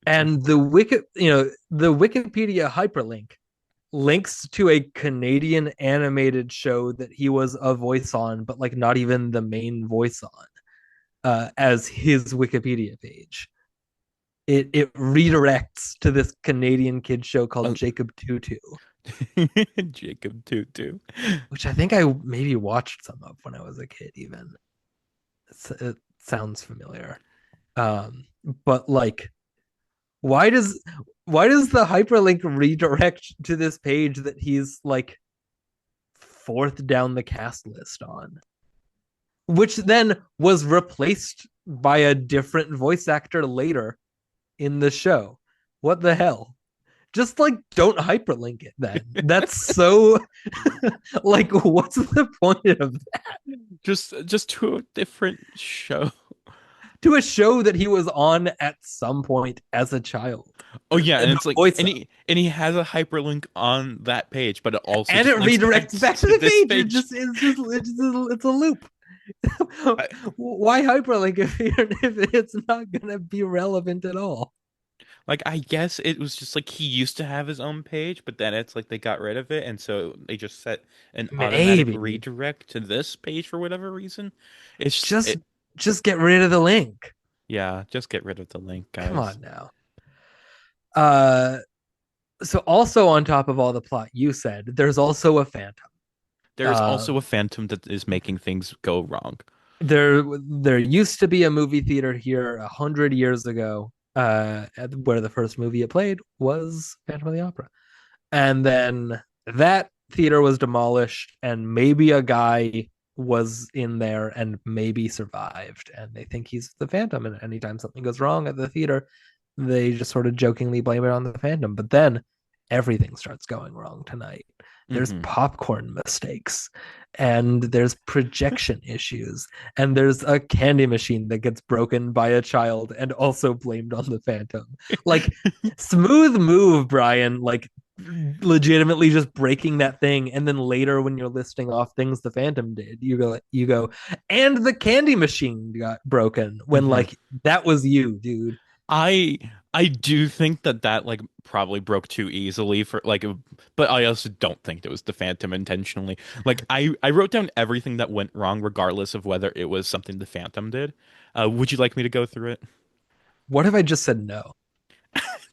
and the Wikipedia hyperlink links to a Canadian animated show that he was a voice on, but like not even the main voice on, as his Wikipedia page. It redirects to this Canadian kid show called Uh, Jacob Tutu, Jacob Tutu. which I think I maybe watched some of when I was a kid. Even it sounds familiar, but like, why does the hyperlink redirect to this page that he's like fourth down the cast list on, which then was replaced by a different voice actor later in the show? What the hell? Just like don't hyperlink it then. That's so like what's the point of that? Just to a different show. To a show that he was on at some point as a child. Oh yeah, and it's like voice and he has a hyperlink on that page, but it also and it just links redirects back to the this page. It's a loop. Why hyperlink if it's not gonna be relevant at all? Like I guess it was just like he used to have his own page, but then it's like they got rid of it, and so they just set an automatic Maybe redirect to this page for whatever reason. It's just get rid of the link. yeah, just get rid of the link, guys. Come on now. So also on top of all the plot you said, there's also a phantom. There's also a phantom that is making things go wrong. There used to be a movie theater here 100 years ago, where the first movie it played was Phantom of the Opera. And then that theater was demolished, and maybe a guy was in there and maybe survived, and they think he's the Phantom. And anytime something goes wrong at the theater, they just sort of jokingly blame it on the Phantom. But then everything starts going wrong tonight. There's popcorn mistakes, and there's projection issues, and there's a candy machine that gets broken by a child and also blamed on the Phantom. Like, smooth move, Brian. Like, legitimately just breaking that thing, and then later when you're listing off things the Phantom did, you go, and the candy machine got broken when like that was you, dude. I do think that like probably broke too easily for like, but I also don't think it was the Phantom intentionally. Like I wrote down everything that went wrong, regardless of whether it was something the Phantom did. Would you like me to go through it? What if I just said no?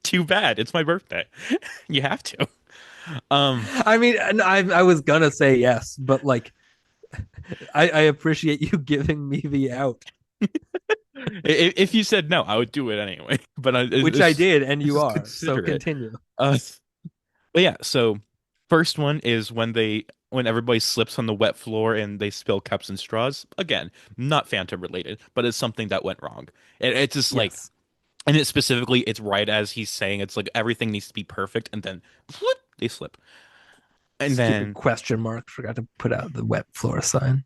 Too bad. It's my birthday. You have to. I mean, I was gonna say yes, but like, I appreciate you giving me the out. If you said no, I would do it anyway. But which I did, and you are. So considerate. continue. But yeah, so first one is when everybody slips on the wet floor and they spill cups and straws. Again, not Phantom related, but it's something that went wrong. It's just like, and it specifically, it's right as he's saying, it's like everything needs to be perfect, and then whoop, they slip. And Stupid then question mark, forgot to put out the wet floor sign.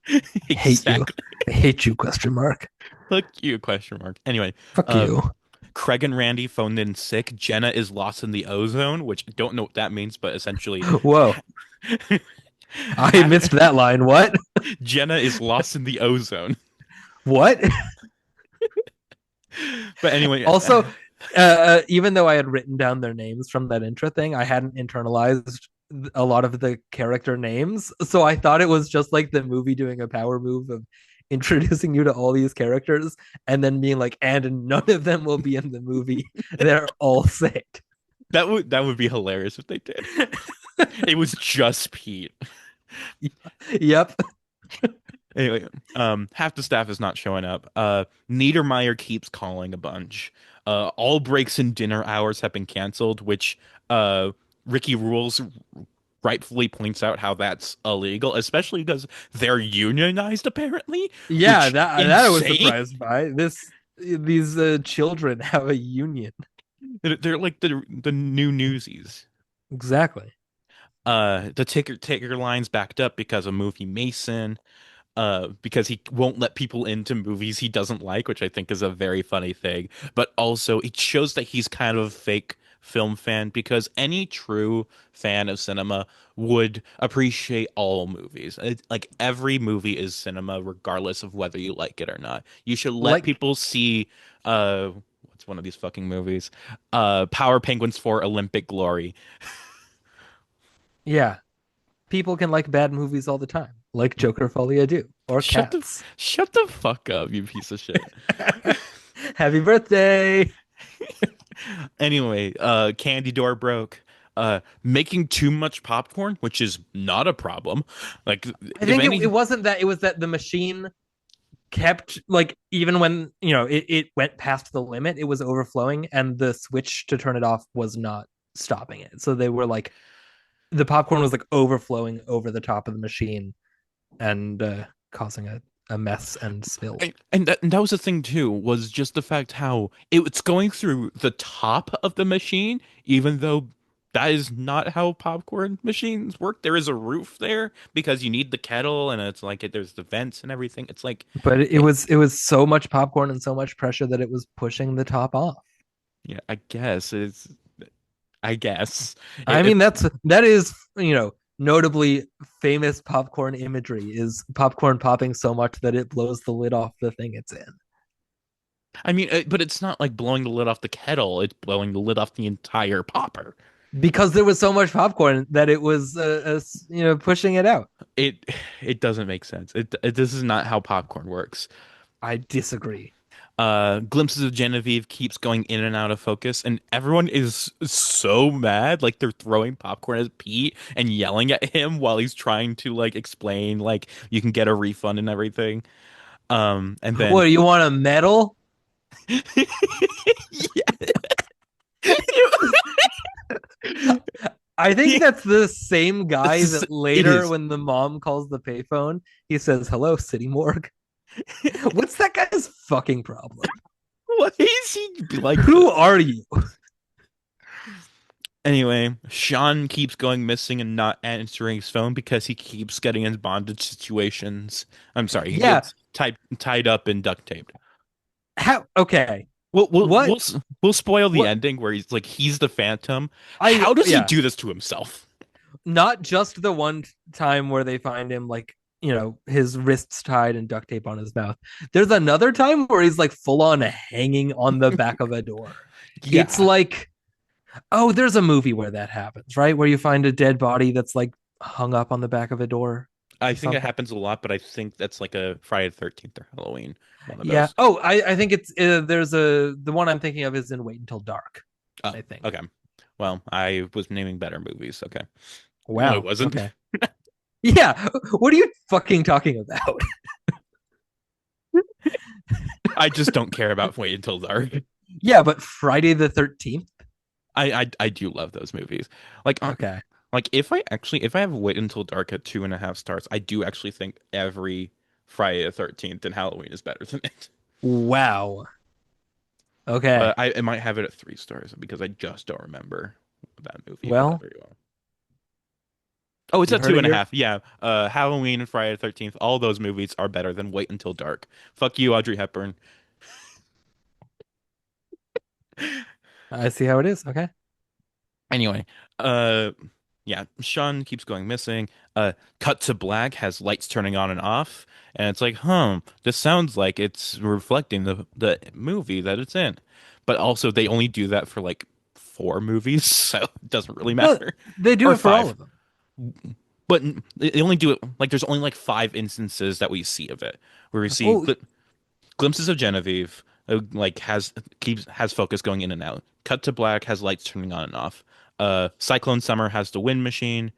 exactly. Hate you. I hate you, question mark. Fuck you, question mark. Anyway, fuck you. Craig and Randy phoned in sick. Jenna is lost in the ozone, which I don't know what that means, but essentially, whoa. I missed that line. What? Jenna is lost in the ozone. What? But anyway, also, even though I had written down their names from that intro thing, I hadn't internalized a lot of the character names, so I thought it was just like the movie doing a power move of introducing you to all these characters and then being like, and none of them will be in the movie. They're all sick. That would be hilarious if they did. It was just Pete. Yep. Anyway, half the staff is not showing up. Niedermeyer keeps calling a bunch. All breaks and dinner hours have been canceled, which Ricky Rules rightfully points out how that's illegal, especially because they're unionized apparently. Yeah, that I was surprised by. These children have a union. They're like the new Newsies. Exactly. The ticker line's backed up because of movie Mason. Because he won't let people into movies he doesn't like, which I think is a very funny thing. But also, it shows that he's kind of a fake film fan, because any true fan of cinema would appreciate all movies. Like, every movie is cinema, regardless of whether you like it or not. You should let people see, what's one of these fucking movies? Power Penguins for Olympic Glory. Yeah, people can like bad movies all the time, like Joker Folia do, or Shut the Cats. shut the fuck up, you piece of shit. Happy birthday! Anyway, candy door broke. Making too much popcorn, which is not a problem. Like, I if think it any, wasn't that, it was that the machine kept like, even when it went past the limit, it was overflowing, and the switch to turn it off was not stopping it. So they were like, the popcorn was like overflowing over the top of the machine and causing a mess and spill. and that was the thing too, was just the fact how it's going through the top of the machine, even though that is not how popcorn machines work. There is a roof there because you need the kettle, and it's like there's the vents and everything. It's like But it it, was it was so much popcorn and so much pressure that it was pushing the top off. yeah, I guess I it, mean, that is, notably famous popcorn imagery is popcorn popping so much that it blows the lid off the thing it's in. I mean, but it's not like blowing the lid off the kettle. It's blowing the lid off the entire popper. Because there was so much popcorn that it was pushing it out. It it doesn't make sense. This is not how popcorn works. I disagree. Glimpses of Genevieve keeps going in and out of focus, and everyone is so mad. Like they're throwing popcorn at Pete and yelling at him while he's trying to like explain like you can get a refund and everything. And then What, you want a medal? I think that's the same guy that later, when the mom calls the payphone, he says, "Hello, City Morgue." What's that guy's fucking problem? Why is he like Who this? are you? Anyway, Sean keeps going missing and not answering his phone because he keeps getting in bondage situations. I'm sorry, he Yeah. gets tied up and duct taped. How? Okay. We'll spoil the What? ending where he's the Phantom. How does he do this to himself? Not just the one time where they find him like, his wrists tied and duct tape on his mouth. There's another time where he's like full on hanging on the back of a door. Yeah. It's like, oh, there's a movie where that happens, right? Where you find a dead body that's like hung up on the back of a door. I think it happens a lot, but I think that's like a Friday the 13th or Halloween. One of Yeah. those. Oh, I think it's the one I'm thinking of is in Wait Until Dark. Oh, I think. okay. Well, I was naming better movies. Okay. Wow. No, it wasn't. Okay. Yeah. What are you fucking talking about? I just don't care about Wait Until Dark. Yeah, but Friday the 13th. I do love those movies. Like Okay. Like if I have Wait Until Dark at 2.5 stars, I do actually think every Friday the 13th and Halloween is better than it. Wow. Okay. I might have it at 3 stars because I just don't remember that movie Well, very well. Oh, it's you at heard it 2.5. Yeah. Halloween and Friday the 13th, all those movies are better than Wait Until Dark. Fuck you, Audrey Hepburn. I see how it is. Okay. Anyway, yeah, Sean keeps going missing. Cut to black has lights turning on and off, and it's like, this sounds like it's reflecting the movie that it's in. But also they only do that for like 4 movies, so it doesn't really matter. No, they do Or it for 5. all of them. But they only do it like there's only like 5 instances that we see of it, where we see glimpses of Genevieve, like has focus going in and out. Cut to black has lights turning on and off. Cyclone Summer has the wind machine.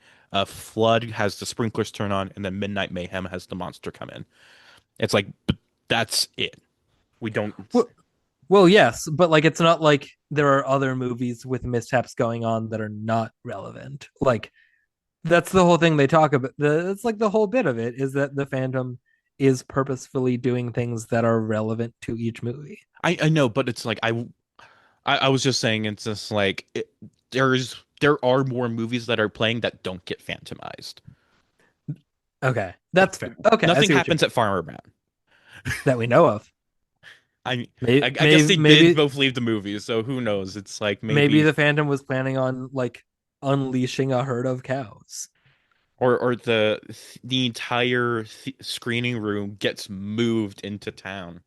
Flood has the sprinklers turn on, and then Midnight Mayhem has the monster come in. It's like, but that's it. We don't. Well, yes, but like it's not like there are other movies with mishaps going on that are not relevant. Like that's the whole thing they talk about. It's like the whole bit of it is that the Phantom is purposefully doing things that are relevant to each movie. I know, but it's like I was just saying, it's just like there are more movies that are playing that don't get phantomized. Okay, that's fair. Okay, nothing happens at Farmer Brown that we know of. I guess they did both leave the movies, so who knows? It's like maybe the Phantom was planning on like unleashing a herd of cows, or the entire screening room gets moved into town.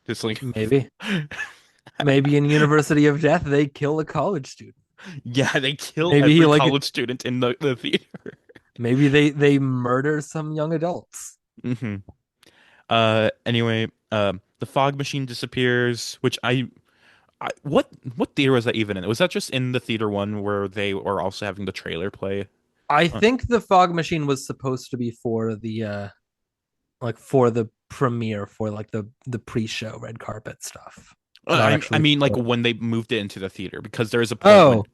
Just like maybe in University of Death they kill a college student. Yeah, they kill Maybe he every like college student in the theater. maybe they murder some young adults. hmm Anyway, the fog machine disappears, which what theater was that even in? Was that just in the theater one where they were also having the trailer play? I Uh, think the fog machine was supposed to be for the like for the premiere, for like the pre-show red carpet stuff, not I actually mean, like for... when they moved it into the theater, because there is a point when Oh,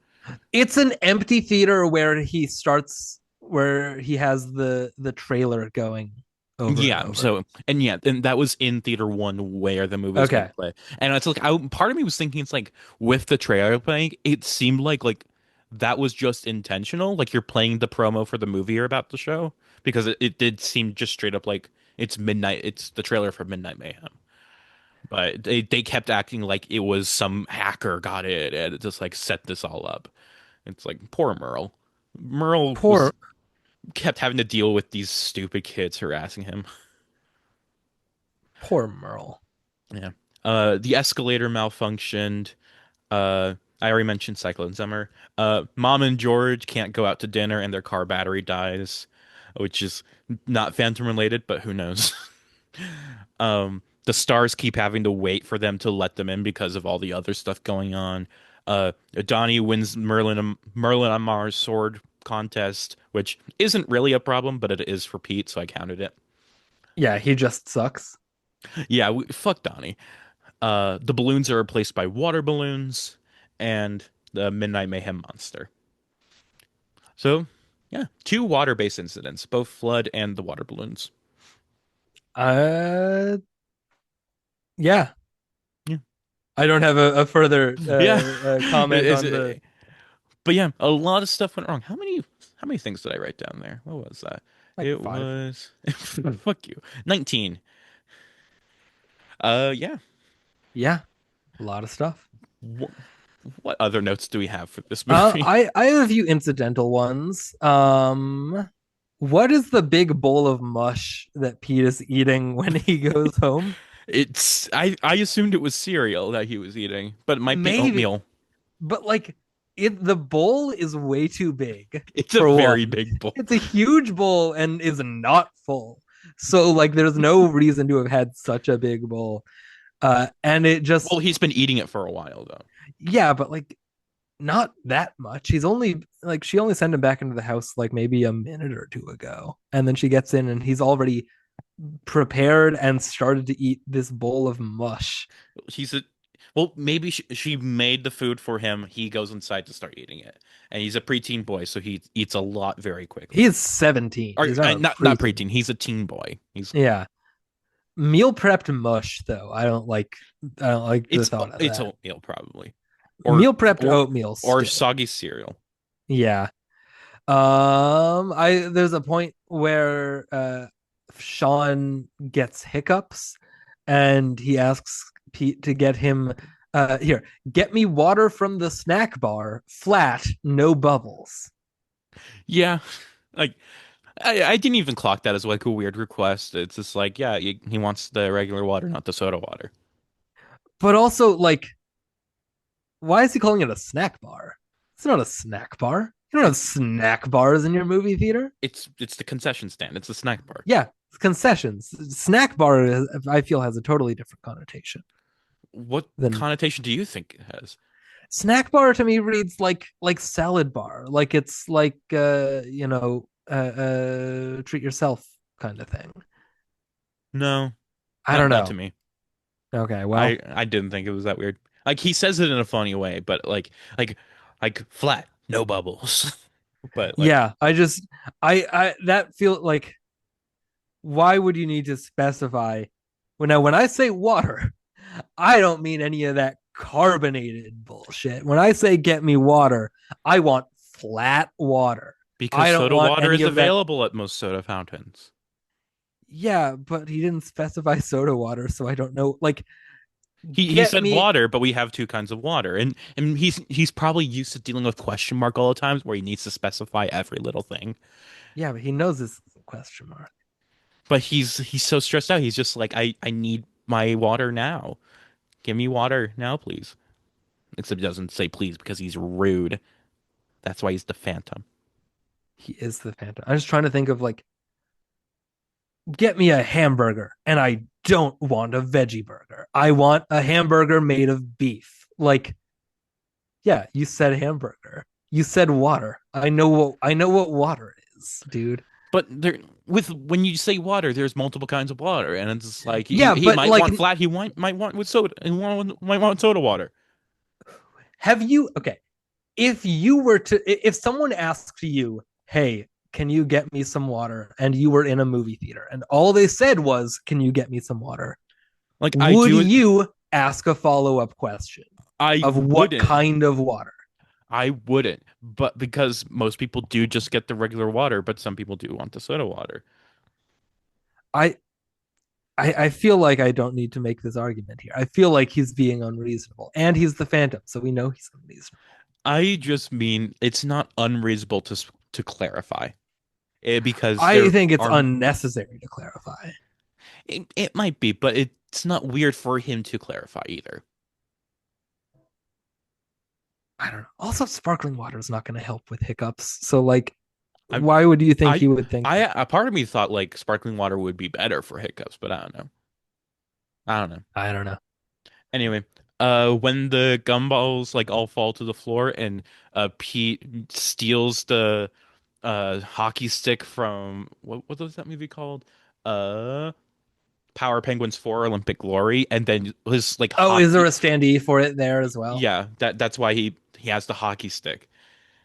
it's an empty theater where he has the trailer going over and yeah, over. so and that was in theater one where the movie was going Okay. to play, and it's like part of me was thinking it's like with the trailer playing, it seemed like that was just intentional, like you're playing the promo for the movie you're about to show, because it did seem just straight up like it's the trailer for Midnight Mayhem, but they kept acting like it was some hacker got it and it just like set this all up. It's like poor Merle. Merle was Poor kept having to deal with these stupid kids harassing him. poor Merle. Yeah. The escalator malfunctioned. I already mentioned Cyclone Summer. Mom and George can't go out to dinner and their car battery dies, which is not Phantom related, but who knows? The stars keep having to wait for them to let them in because of all the other stuff going on. Donnie wins Merlin on Mars sword contest, which isn't really a problem, but it is for Pete, so I counted it. Yeah, he just sucks. Yeah, fuck Donnie. The balloons are replaced by water balloons and the Midnight Mayhem monster. So, yeah, two water-based incidents, both flood and the water balloons. Uh, yeah. Yeah, I don't have a further yeah. comment Is on the... it, but yeah, a lot of stuff went wrong. How many things did I write down there? What was that? like It five. was fuck you. 19. Yeah. Yeah, a lot of stuff. What, what other notes do we have for this movie? I have a few incidental ones. What is the big bowl of mush that Pete is eating when he goes home? I assumed it was cereal that he was eating, but it might be Maybe, oatmeal. but like the bowl is way too big It's a for very one. big bowl. It's a huge bowl and is not full. So like there's no reason to have had such a big bowl. And it just... Well, he's been eating it for a while though. yeah, but like not that much. He's only like she only sent him back into the house like maybe a minute or two ago. And then she gets in and he's already prepared and started to eat this bowl of mush. He's a well, maybe she made the food for him. He goes inside to start eating it, and he's a preteen boy, so he eats a lot very quickly. He's 17. Or He's not not preteen. He's a teen boy. He's yeah. Meal prepped mush though. I don't like the it's thought of it's that. oatmeal probably, Meal prepped oatmeal or still. soggy cereal. Yeah. I there's a point where Sean gets hiccups and he asks Pete to get him here, get me water from the snack bar, flat, no bubbles. Yeah, like I didn't even clock that as like a weird request. It's just like yeah, he wants the regular water, not the soda water. But also like why is he calling it a snack bar? It's not a snack bar. You don't have snack bars in your movie theater. It's the concession stand. It's the snack bar. Yeah, it's concessions. Snack bar, I feel, has a totally different connotation. What Than connotation do you think it has? snack bar to me reads like salad bar, like it's like treat yourself kind of thing. No, I don't not know. to me. Okay, well, I didn't think it was that weird. Like he says it in a funny way, but like flat, no bubbles. But like yeah, I that feel like why would you need to specify when I say water, I don't mean any of that carbonated bullshit. When I say get me water, I want flat water. because I don't soda want water any is of that. available at most soda fountains. Yeah, but he didn't specify soda water, so I don't know. Like, He get said me... water, but we have two kinds of water, and he's probably used to dealing with question mark all the times where he needs to specify every little thing. Yeah, but he knows this is a question mark. But he's so stressed out. He's just like I need my water now. Give me water now, please. Except he doesn't say please because he's rude. That's why he's the Phantom. He is the Phantom. I'm just trying to think of like, get me a hamburger, and I don't want a veggie burger. I want a hamburger made of beef. Like, yeah, you said hamburger. You said water. I know what water is, dude. But when you say water, there's multiple kinds of water, and it's just like Yeah, he but might like, want flat, might want with soda, and might want soda water. have you okay? If someone asked you, "Hey, can you get me some water?" and you were in a movie theater, and all they said was, "Can you get me some water?" Like, would you ask a follow-up question of what kind of water? I wouldn't, but because most people do just get the regular water, but some people do want the soda water. I feel like I don't need to make this argument here. I feel like he's being unreasonable, and he's the Phantom, so we know he's unreasonable. I just mean it's not unreasonable to clarify, because I think it's unnecessary to clarify. It might be, but it's not weird for him to clarify either. I don't know. Also, sparkling water is not going to help with hiccups. So, like, why would you think he would think? A part of me thought like sparkling water would be better for hiccups, but I don't know. I don't know. Anyway, when the gumballs like all fall to the floor and Pete steals the hockey stick from what was that movie called? Power Penguins 4 Olympic Glory, and then his like is there a standee for it there as well? Yeah, that's why he has the hockey stick.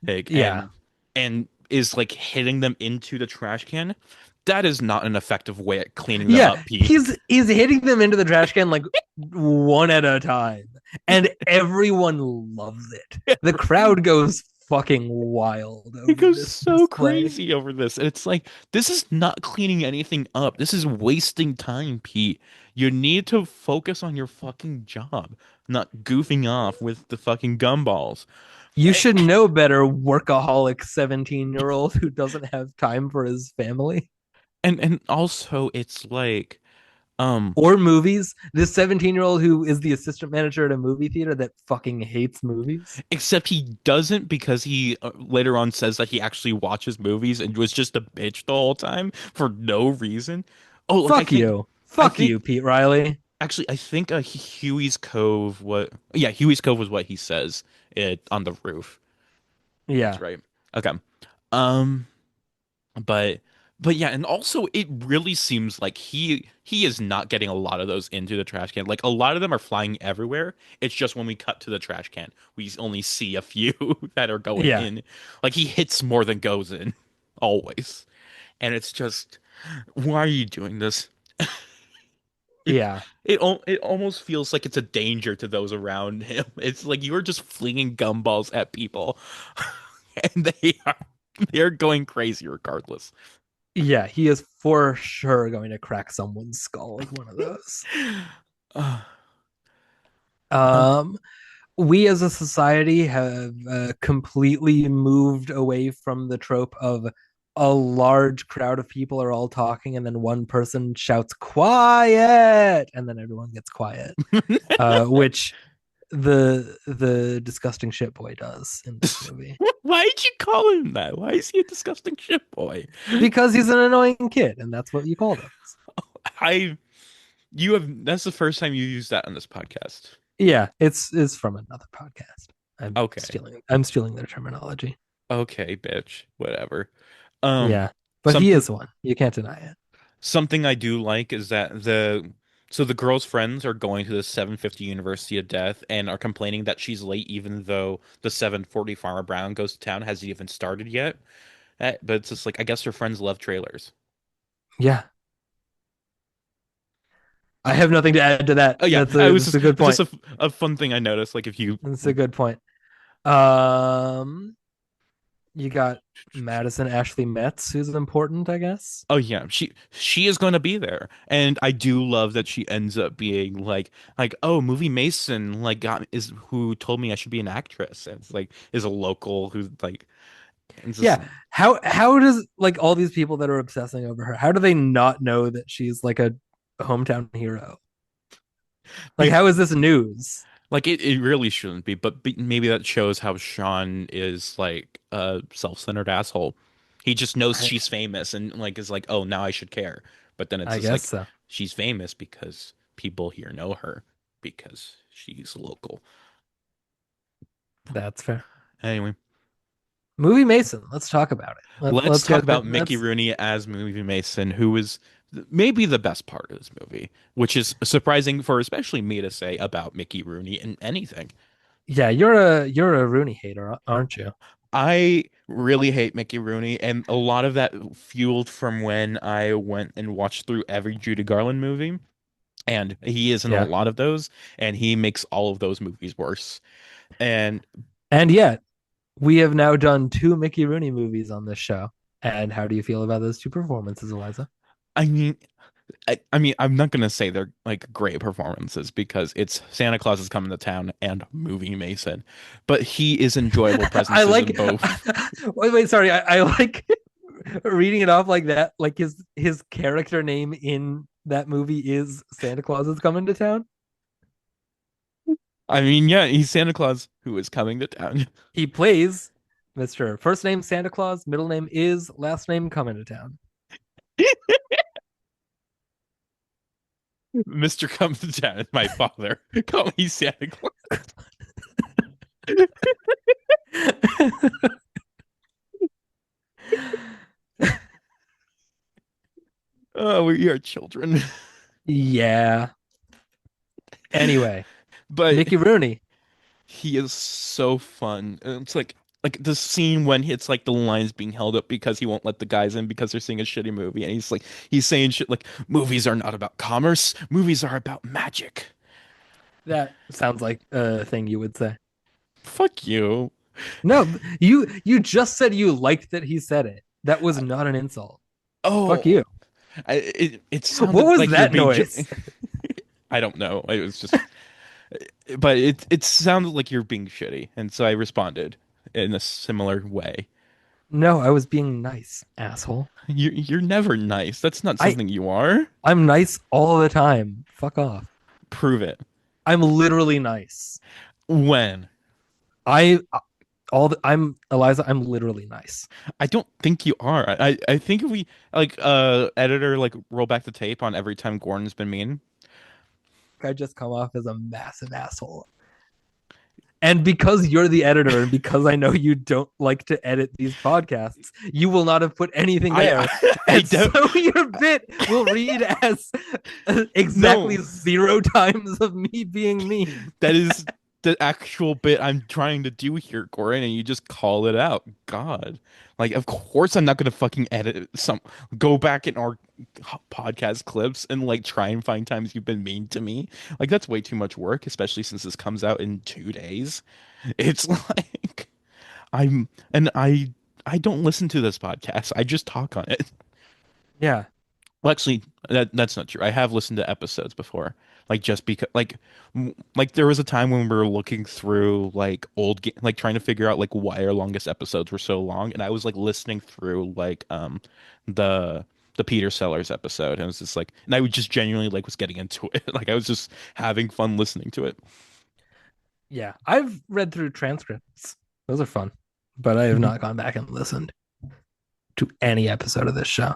Like, yeah. And is like hitting them into the trash can. That is not an effective way at cleaning them up, Pete. He's hitting them into the trash can like one at a time, and everyone loves it. The crowd goes fucking wild. It goes so crazy over this. It's like, this is not cleaning anything up. This is wasting time, Pete. You need to focus on your fucking job, not goofing off with the fucking gumballs. You should know better, workaholic 17-year-old who doesn't have time for his family. And also it's like or movies. This 17-year-old who is the assistant manager at a movie theater that fucking hates movies. Except he doesn't, because he later on says that he actually watches movies and was just a bitch the whole time for no reason. Oh, fuck you. Fuck you, Pete Riley. Actually, I think Huey's Cove Huey's Cove was what he says on the roof. Yeah. That's right. Okay. But yeah, and also it really seems like he is not getting a lot of those into the trash can. Like, a lot of them are flying everywhere. It's just when we cut to the trash can, we only see a few that are going in. Like, he hits more than goes in, always. And it's just, why are you doing this? It almost feels like it's a danger to those around him. It's like you're just flinging gumballs at people, and they're going crazy regardless. Yeah, he is for sure going to crack someone's skull with one of those. We as a society have completely moved away from the trope of a large crowd of people are all talking and then one person shouts quiet and then everyone gets quiet, which the disgusting shit boy does in this movie. Why did you call him that? Why is he a disgusting shit boy? Because he's an annoying kid, and that's what you called him. That's the first time you used that on this podcast. Yeah, it's from another podcast. I'm stealing their terminology. Okay, bitch. Whatever. Yeah, but he is one. You can't deny it. Something I do like is that the girl's friends are going to the 750 University of Death and are complaining that she's late, even though the 740 Farmer Brown Goes to Town hasn't even started yet. But it's just like, I guess her friends love trailers. Yeah. I have nothing to add to that. Oh yeah, that's a good point. It's just a fun thing I noticed. Like, if you, that's a good point. You got Madison Ashley Metz, who's important, I guess. Oh yeah, she is going to be there, and I do love that she ends up being like oh, Movie Mason who told me I should be an actress, and it's like is a local who's like, How does like all these people that are obsessing over her, how do they not know that she's like a hometown hero? Like, how is this news? Like it really shouldn't be, but maybe that shows how Sean is like a self-centered asshole. He just knows I, she's famous and like is like, oh, now I should care. But then it's I just guess like so. she's famous because people here know her because she's local. That's fair. Anyway, Movie Mason. Let's talk about it. let's Let's talk get about Mickey let's Rooney as Movie Mason, who is maybe the best part of this movie, which is surprising for especially me to say about Mickey Rooney in anything. Yeah, you're a Rooney hater, aren't you? I really hate Mickey Rooney, and a lot of that fueled from when I went and watched through every Judy Garland movie, and he is in a Yeah. lot of those, and he makes all of those movies worse. And And yet, we have now done two Mickey Rooney movies on this show. And how do you feel about those two performances, Eliza? I mean, I mean, I'm not gonna say they're like great performances because it's Santa Claus is Coming to Town and Movie Mason, but he is enjoyable I presences like in both. wait, sorry. I like reading it off like that. Like his character name in that movie is Santa Claus is Coming to Town. I mean, yeah, he's Santa Claus who is coming to town. He plays Mr. First name Santa Claus, middle name is, last name Coming to Town. Mr. Comes to Town is my father. Call me Santa Claus. Oh, we are children. Yeah. Anyway, But Mickey Rooney. he is so fun. It's like the scene when it's like the line's being held up because he won't let the guys in because they're seeing a shitty movie, and he's saying shit like movies are not about commerce, movies are about magic. That sounds like a thing you would say. Fuck you. No, you just said you liked that he said it. That was not an insult. Fuck Oh, you. it What sounded was like you're that being noise? I don't know. It was just, but it sounded like you're being shitty, and so I responded in a similar way. No, I was being nice, asshole. You're never nice. That's not I something you are. I'm nice all the time. Fuck off. Prove it. I'm literally nice. When? I I'm Eliza, I'm literally nice. I don't think you are. I think if we like editor like roll back the tape on every time Gordon's been mean. I just come off as a massive asshole. And because you're the editor and because I know you don't like to edit these podcasts, you will not have put anything there. I And so don't. your bit will read as exactly No. 0 times of me being mean. That is the actual bit I'm trying to do here, Gordon, and you just call it out. God. Like, of course I'm not gonna fucking edit go back in our podcast clips and like try and find times you've been mean to me. Like that's way too much work, especially since this comes out in 2 days. It's like I don't listen to this podcast. I just talk on it. Yeah. Well, actually, that's not true. I have listened to episodes before, like just because, like there was a time when we were looking through like like trying to figure out like why our longest episodes were so long, and I was like listening through like the Peter Sellers episode, and it was just like, and I would just genuinely like was getting into it, like I was just having fun listening to it. Yeah. I've read through transcripts. Those are fun. But I have not gone back and listened to any episode of this show.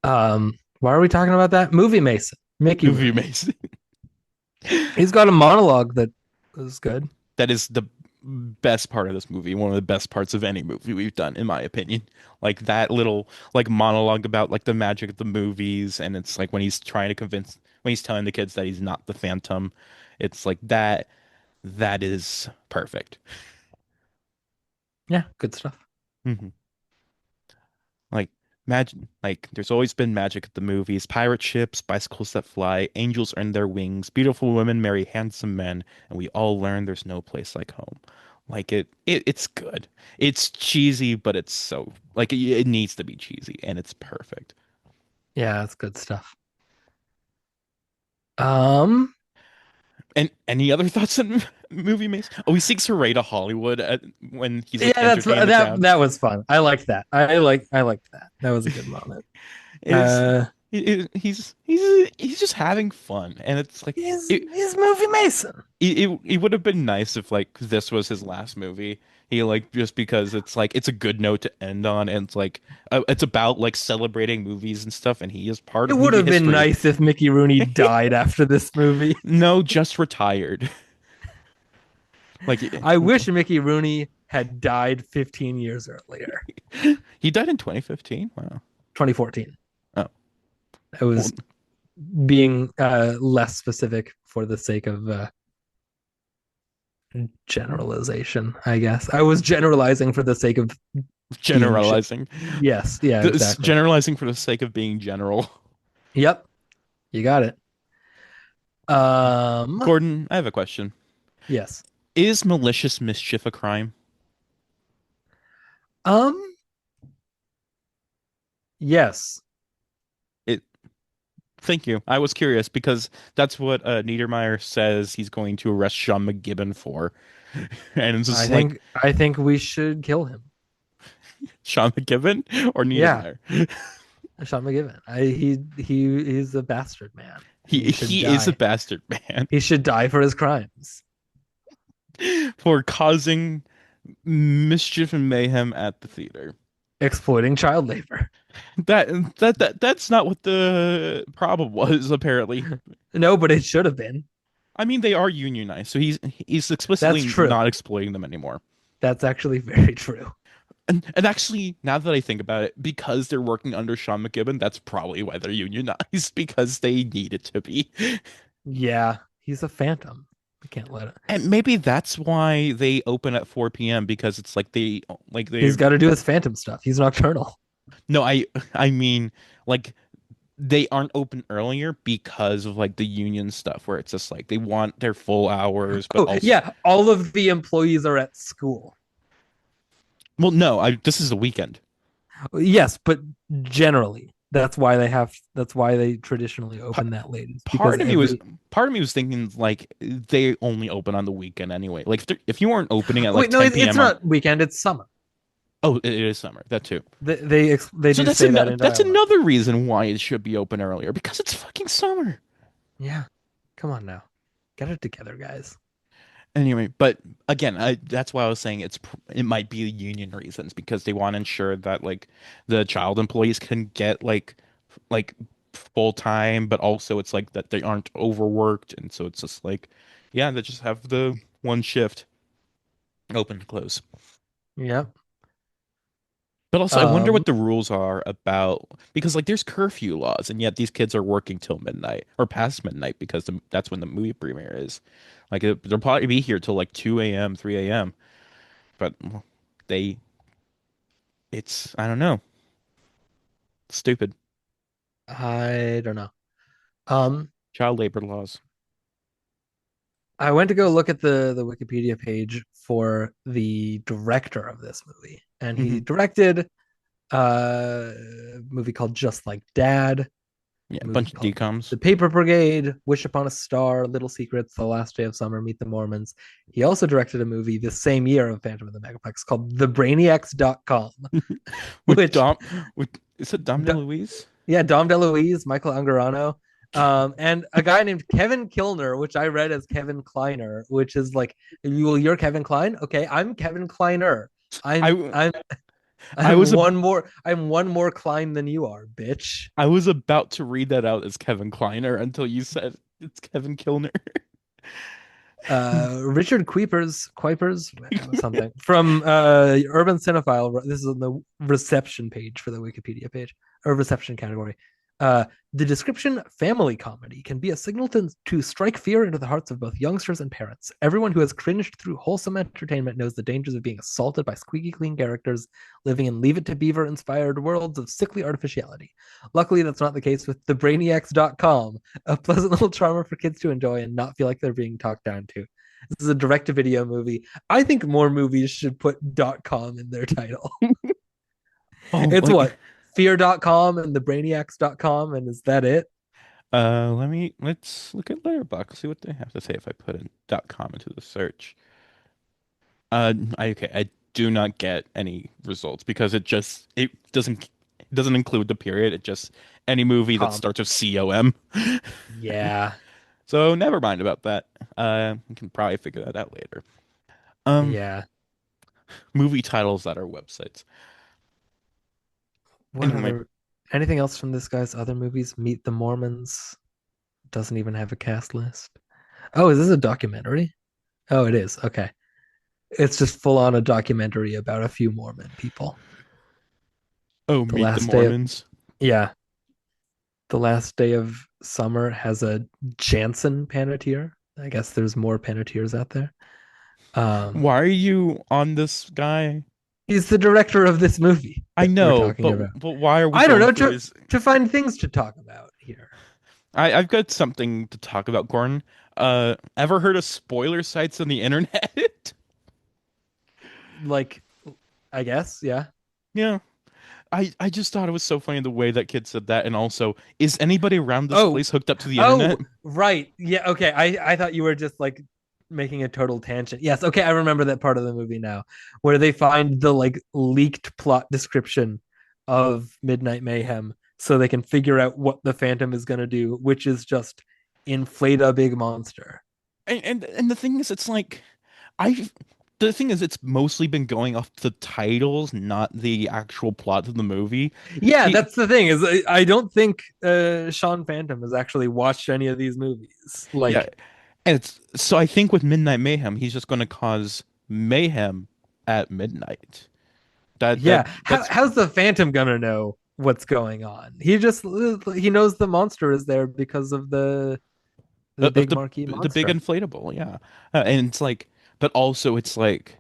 Why are we talking about that? Movie Mason. Mickey Movie Rooney. Mason. He's got a monologue that was good. That is the best part of this movie, one of the best parts of any movie we've done, in my opinion. Like that little like monologue about like the magic of the movies, and it's like when he's trying to convince when he's telling the kids that he's not the Phantom. It's like that is perfect. Yeah, good stuff. Hmm. Like magic, like there's always been magic at the movies. Pirate ships, bicycles that fly, angels earn their wings, beautiful women marry handsome men, and we all learn there's no place like home. Like it's good. It's cheesy, but it's so like it needs to be cheesy, and it's perfect. Yeah, that's good stuff. Um, And any other thoughts on movie Mace? Oh, he sings "Hooray to Hollywood" when he's yeah, like that's entertaining the that town. that was fun. I liked that. I liked that. That was a good moment. It's Uh, he's just having fun, and it's like he's it, he's Movie Mason. it would have been nice if like this was his last movie. He like just because it's like it's a good note to end on, and it's like it's about like celebrating movies and stuff, and he is part It of would movie have been history. nice if Mickey Rooney died after this movie. No, just retired. Like I wish Mickey Rooney had died 15 years earlier. he died in 2015. Wow. 2014. Oh, I well, was being less specific for the sake of generalization, I guess. I was generalizing for the sake of generalizing. Yes, yeah, exactly. Generalizing for the sake of being general. Yep, you got it. Gordon, I have a question. Yes. Is malicious mischief a crime? Um, yes. It. Thank you. I was curious because that's what Niedermeyer says he's going to arrest Sean McGibbon for, and it's just I think we should kill him. Sean McGibbon or Niedermeyer? Yeah. Sean McGibbon. He's a bastard man. He is a bastard man. He should die for his crimes. For causing mischief and mayhem at the theater. Exploiting child labor. That's not what the problem was, apparently. No, but it should have been. I mean, they are unionized, so he's explicitly not exploiting them anymore. That's actually very true. And actually, now that I think about it, because they're working under Sean McGibbon, that's probably why they're unionized, because they need it to be. Yeah, he's a phantom. We can't let it. And maybe that's why they open at 4 p.m. because it's like they he's got to do his phantom stuff. He's nocturnal. No, I mean like they aren't open earlier because of like the union stuff where it's just like they want their full hours, but also yeah, all of the employees are at school. Well, no, this is a weekend. Yes, but generally that's why they traditionally open that late. Part of me was thinking like they only open on the weekend anyway. Like if you weren't opening at like 10 p.m. it's not weekend, it's summer. Oh, it is summer. That too. They so do say that in that's another reason why it should be open earlier, because it's fucking summer. Yeah. Come on now. Get it together, guys. Anyway, but again, that's why I was saying it might be union reasons, because they want to ensure that like the child employees can get like full time, but also it's like that they aren't overworked, and so it's just like, yeah, they just have the one shift open to close. Yeah. But also, I wonder what the rules are about, because like there's curfew laws, and yet these kids are working till midnight or past midnight because that's when the movie premiere is. Like they'll probably be here till like 2 a.m., 3 a.m. But it's I don't know. Stupid. I don't know. Child labor laws. I went to go look at the Wikipedia page for the director of this movie, and he directed a movie called Just Like Dad. Yeah, a bunch of DCOMs. The Paper Brigade, Wish Upon a Star, Little Secrets, The Last Day of Summer, Meet the Mormons. He also directed a movie the same year of Phantom of the Megaplex called TheBrainiacs.com. Is it Dom DeLuise? Yeah, Dom DeLuise, Michael Angarano. And a guy named Kevin Kilner, which I read as Kevin Kleiner, which is like, you're Kevin Kline? Okay, I'm Kevin Kleiner. I'm one more Klein than you are, bitch. I was about to read that out as Kevin Kleiner until you said it's Kevin Kilner. Richard Kuipers something from Urban Cinephile. This is on the reception page for the Wikipedia page, or reception category. The description, family comedy, can be a signal to strike fear into the hearts of both youngsters and parents. Everyone who has cringed through wholesome entertainment knows the dangers of being assaulted by squeaky clean characters living in Leave It to Beaver inspired worlds of sickly artificiality. Luckily, that's not the case with TheBrainiacs.com, a pleasant little charmer for kids to enjoy and not feel like they're being talked down to. This is a direct-to-video movie. I think more movies should put .com in their title. It's what? Fear.com and TheBrainiacs.com, and is that it? Let's look at Letterboxd, see what they have to say if I put in .com into the search. I do not get any results because it doesn't include the period. It just any movie that starts with COM. Yeah. So never mind about that. We can probably figure that out later. Um, Yeah. movie titles that are websites. What Anyway, other anything else from this guy's other movies? Meet the Mormons doesn't even have a cast list. Oh, is this a documentary? Oh, it is. Okay. It's just full on a documentary about a few Mormon people. oh, The Meet the last day of Mormons. yeah, the last day of summer has a Jansen Panettiere. I guess there's more Panettiers out there. Why are you on this guy? He's the director of this movie I that we're know, talking about. but why are we I don't going know through his? to find things to talk about here. I've got something to talk about, Gordon. Ever heard of spoiler sites on the internet? Like, I guess, yeah. Yeah. I just thought it was so funny the way that kid said that, and also, is anybody around this Oh, place hooked up to the oh, internet? right. Yeah, okay. I thought you were just like making a total tangent. Yes, okay, I remember that part of the movie now, where they find the like leaked plot description of Midnight Mayhem so they can figure out what the Phantom is gonna do, which is just inflate a big monster. And the thing is, it's like I the thing is, it's mostly been going off the titles, not the actual plot of the movie. Yeah, See, that's the thing, is I don't think Sean Phantom has actually watched any of these movies. yeah, Like, and it's so I think with Midnight Mayhem, he's just going to cause mayhem at midnight. yeah, That's how's the Phantom gonna know what's going on? He knows the monster is there because of the of big marquee the big monster. inflatable, yeah. And it's like, but also it's like,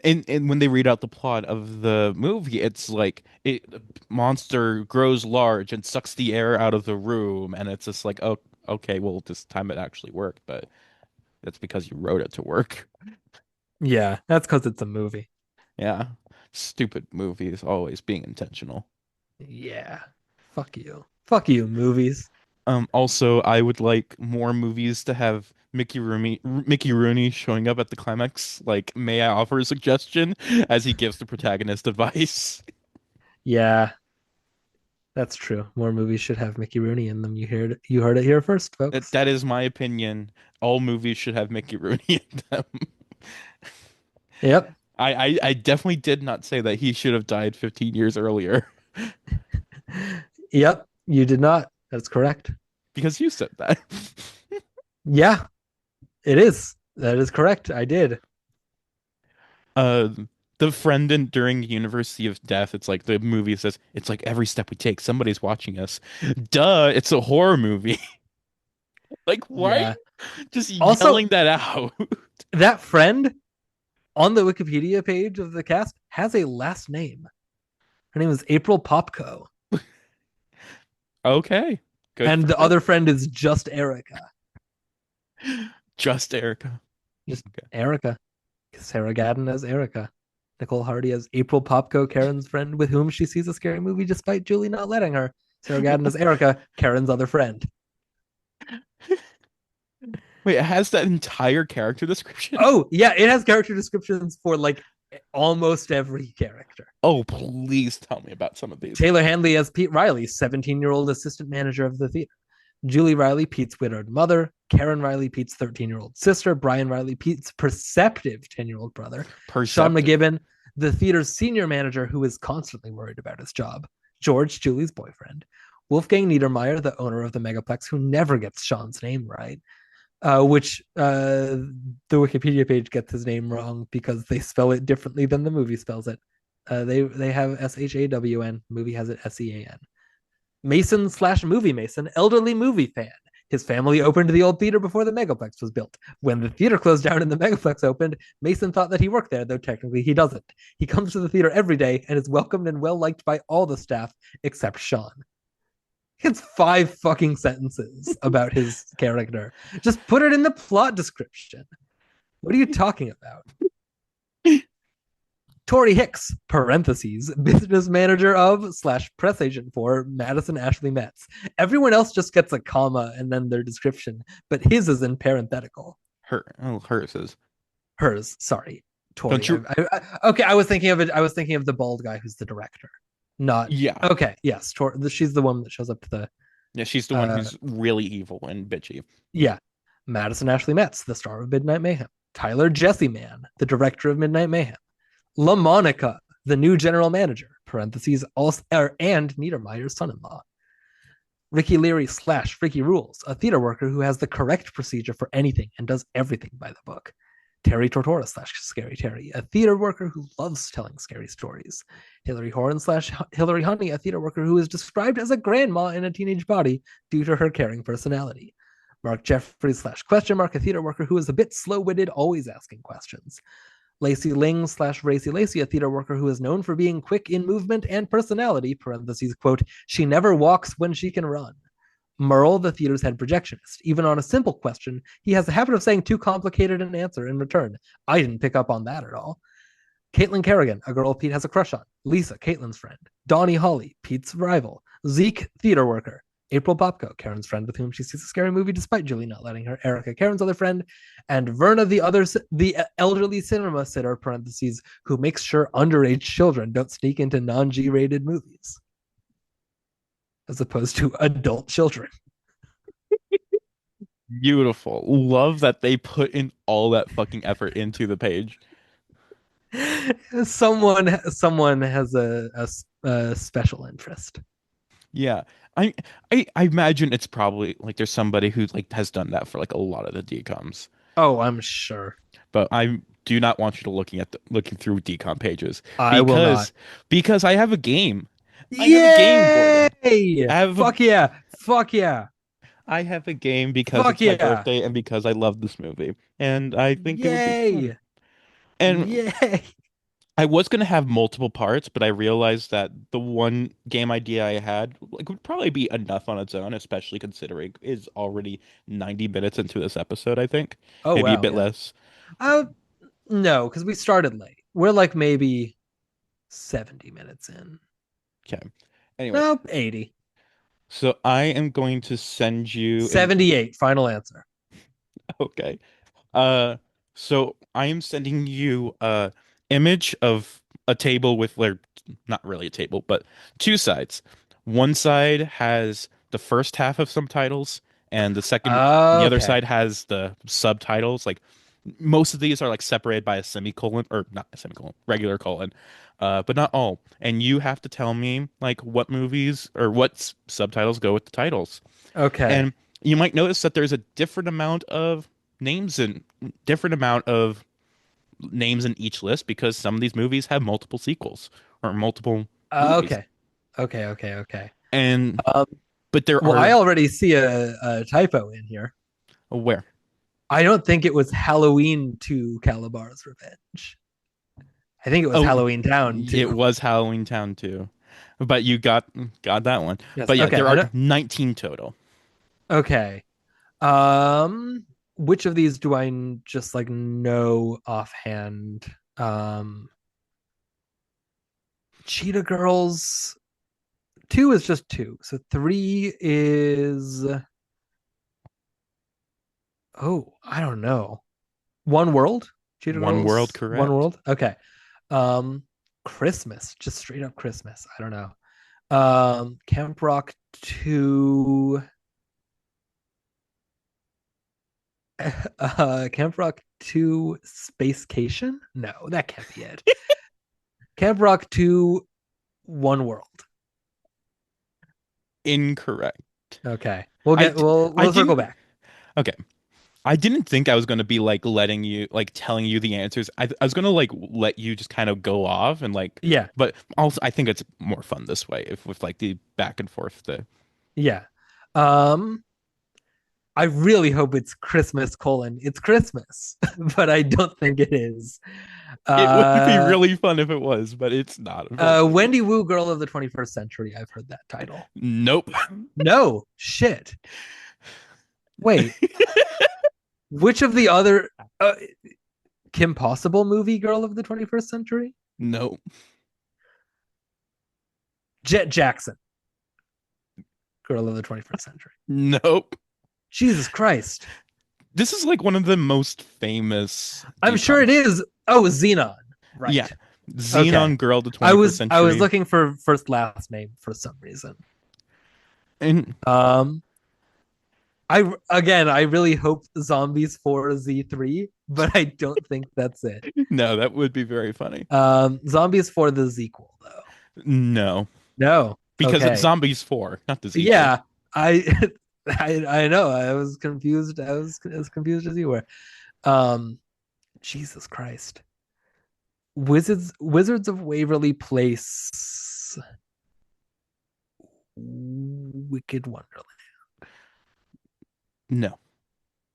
and when they read out the plot of the movie, it's like the monster grows large and sucks the air out of the room, and it's just like, oh, okay, well, this time it actually worked, but that's because you wrote it to work. Yeah, that's because it's a movie. Yeah, stupid movies always being intentional. Yeah, fuck you, movies. Also, I would like more movies to have Mickey Rooney showing up at the climax. Like, may I offer a suggestion as he gives the protagonist advice? Yeah, that's true. More movies should have Mickey Rooney in them. You heard it here first, That folks. that is my opinion. All movies should have Mickey Rooney in them. Yep. I definitely did not say that he should have died 15 years earlier Yep, you did not. That's correct. because you said that. Yeah, it is. That is correct. I did. Uh, the friend in during University of Death, it's like the movie says, it's like every step we take, somebody's watching us. Duh, it's a horror movie. Like, why are you Yeah. just Also, yelling that out? that friend on the Wikipedia page of the cast has a last name. Her name is April Popko. Okay, good And for the her. other friend is just Erica. Just Erica. Just Okay. Erica. Sarah Gadden as Erica. Nicole Hardy as April Popko, Karen's friend with whom she sees a scary movie despite Julie not letting her. Sarah Gadden as Erica, Karen's other friend. Wait, it has that entire character description? Oh, yeah, it has character descriptions for like almost every character. Oh, please tell me about some of these. Taylor Handley as Pete Riley, 17-year-old assistant manager of the theater. Julie Riley, Pete's widowed mother. Karen Riley, Pete's 13-year-old sister. Brian Riley, Pete's perceptive 10-year-old brother. Sean Perceptive. McGibbon, the theater's senior manager who is constantly worried about his job. George, Julie's boyfriend. Wolfgang Niedermeyer, the owner of the Megaplex, who never gets Sean's name right. Which the Wikipedia page gets his name wrong because they spell it differently than the movie spells it. They have SHAWN. Movie has it SEAN. Mason / movie Mason, elderly movie fan. His family opened the old theater before the Megaplex was built. When the theater closed down and the Megaplex opened, Mason thought that he worked there, though technically he doesn't. He comes to the theater every day and is welcomed and well liked by all the staff except Sean. It's 5 fucking sentences about his character. Just put it in the plot description. What are you talking about? Tori Hicks, parentheses, business manager of / press agent for Madison Ashley Metz. Everyone else just gets a comma and then their description, but his is in parenthetical. Hers is. Hers, sorry. Tori. Don't you? Okay, I was thinking of it. I was thinking of the bald guy who's the director. Not Yeah. okay. Yes, she's the one that shows up to the. Yeah, she's the one who's really evil and bitchy. Yeah, Madison Ashley Metz, the star of Midnight Mayhem. Tyler Jesse Mann, the director of Midnight Mayhem. La Monica, the new general manager, parentheses, and Niedermeyer's son-in-law. Ricky Leary / Ricky Rules, a theater worker who has the correct procedure for anything and does everything by the book. Terry Tortora / Scary Terry, a theater worker who loves telling scary stories. Hillary Horan / Hillary Honey, a theater worker who is described as a grandma in a teenage body due to her caring personality. Mark Jeffries / a theater worker who is a bit slow-witted, always asking questions. Lacey Ling / Racy Lacey, a theater worker who is known for being quick in movement and personality, parentheses, quote, she never walks when she can run. Merle, the theater's head projectionist. Even on a simple question, he has a habit of saying too complicated an answer in return. I didn't pick up on that at all. Caitlin Kerrigan, a girl Pete has a crush on. Lisa, Caitlin's friend. Donnie Holly, Pete's rival. Zeke, theater worker. April Popko, Karen's friend with whom she sees a scary movie despite Julie not letting her. Erica, Karen's other friend. And Verna, the elderly cinema sitter, parentheses, who makes sure underage children don't sneak into non-G-rated movies. As opposed to adult children. Beautiful. Love that they put in all that fucking effort into the page. Someone has a special interest. Yeah. I imagine it's probably like there's somebody who like has done that for like a lot of the DCOMs. Oh, I'm sure. But I do not want you to looking through DCOM pages. I will not. Because I have a game. I have a game for them. Fuck yeah. I have a game because it's my birthday and because I love this movie. And I think it would be fun. And I was going to have multiple parts, but I realized that the one game idea I had like would probably be enough on its own, especially considering is already 90 minutes into this episode, I think. Maybe a bit less. No, because we started late. We're like maybe 70 minutes in. Okay. Anyway. Nope, 80. So I am going to send you 78. Final answer. Okay. So I am sending you a image of a table with like not really a table, but two sides. One side has the first half of subtitles, and the second, the other side has the subtitles. Like most of these are like separated by a semicolon, or not a semicolon, regular colon, but not all. And you have to tell me like what movies or what subtitles go with the titles. Okay. And you might notice that there's a different amount of names in each list because some of these movies have multiple sequels or multiple movies. Okay. And but there are I already see a typo in here. Where? I don't think it was Halloween 2 Calabar's Revenge. I think it was Halloween Town 2. It was Halloween Town 2. But you got that one. Yes, but yeah, there are 19 total. Okay. Which of these do I just like know offhand? Cheetah Girls 2 is just 2. So 3 is I don't know. One World? Cheetah One Girls? World, correct. One World? Okay. Christmas, just straight up Christmas. I don't know. Camp Rock 2 Camp Rock 2 Spacecation? No, that can't be it. Camp Rock 2 One World. Incorrect. Okay. We'll circle back. Okay. I didn't think I was going to be like letting you like telling you the answers. I was going to like let you just kind of go off and like but also I think it's more fun this way if with like the back and forth I really hope it's Christmas : it's Christmas, but I don't think it is. It would be really fun if it was, but it's not. Wendy Wu, Girl of the 21st Century. I've heard that title. Nope. No shit. Wait. Which of the other Kim Possible movie, Girl of the 21st Century? No. Jet Jackson, Girl of the 21st Century. Nope. Jesus Christ. This is like one of the most famous. I'm sure it is. Oh, Xenon. Right. Yeah. Xenon, Girl of the 21st Century. I was looking for first last name for some reason. And I really hope Zombies 4 Z3, but I don't think that's it. No, that would be very funny. Zombies 4 the sequel though. No, No. because Okay. it's Zombies 4, not the sequel. Yeah, I I know. I was confused. I was as confused as you were. Jesus Christ. Wizards of Waverly Place. Wicked Wonderland. No.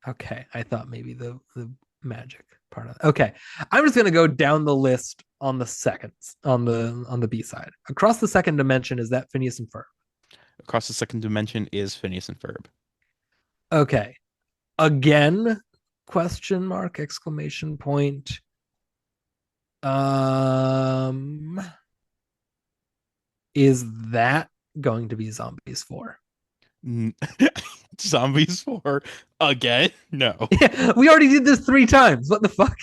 Okay, I thought maybe the magic part of it. Okay, I'm just gonna go down the list on the seconds on the B side. Across the Second Dimension, is that Phineas and Ferb? Across the Second Dimension is Phineas and Ferb. Okay, again, question mark, exclamation point. Is that going to be Zombies 4? Zombies 4 again? No. Yeah, we already did this 3 times. What the fuck?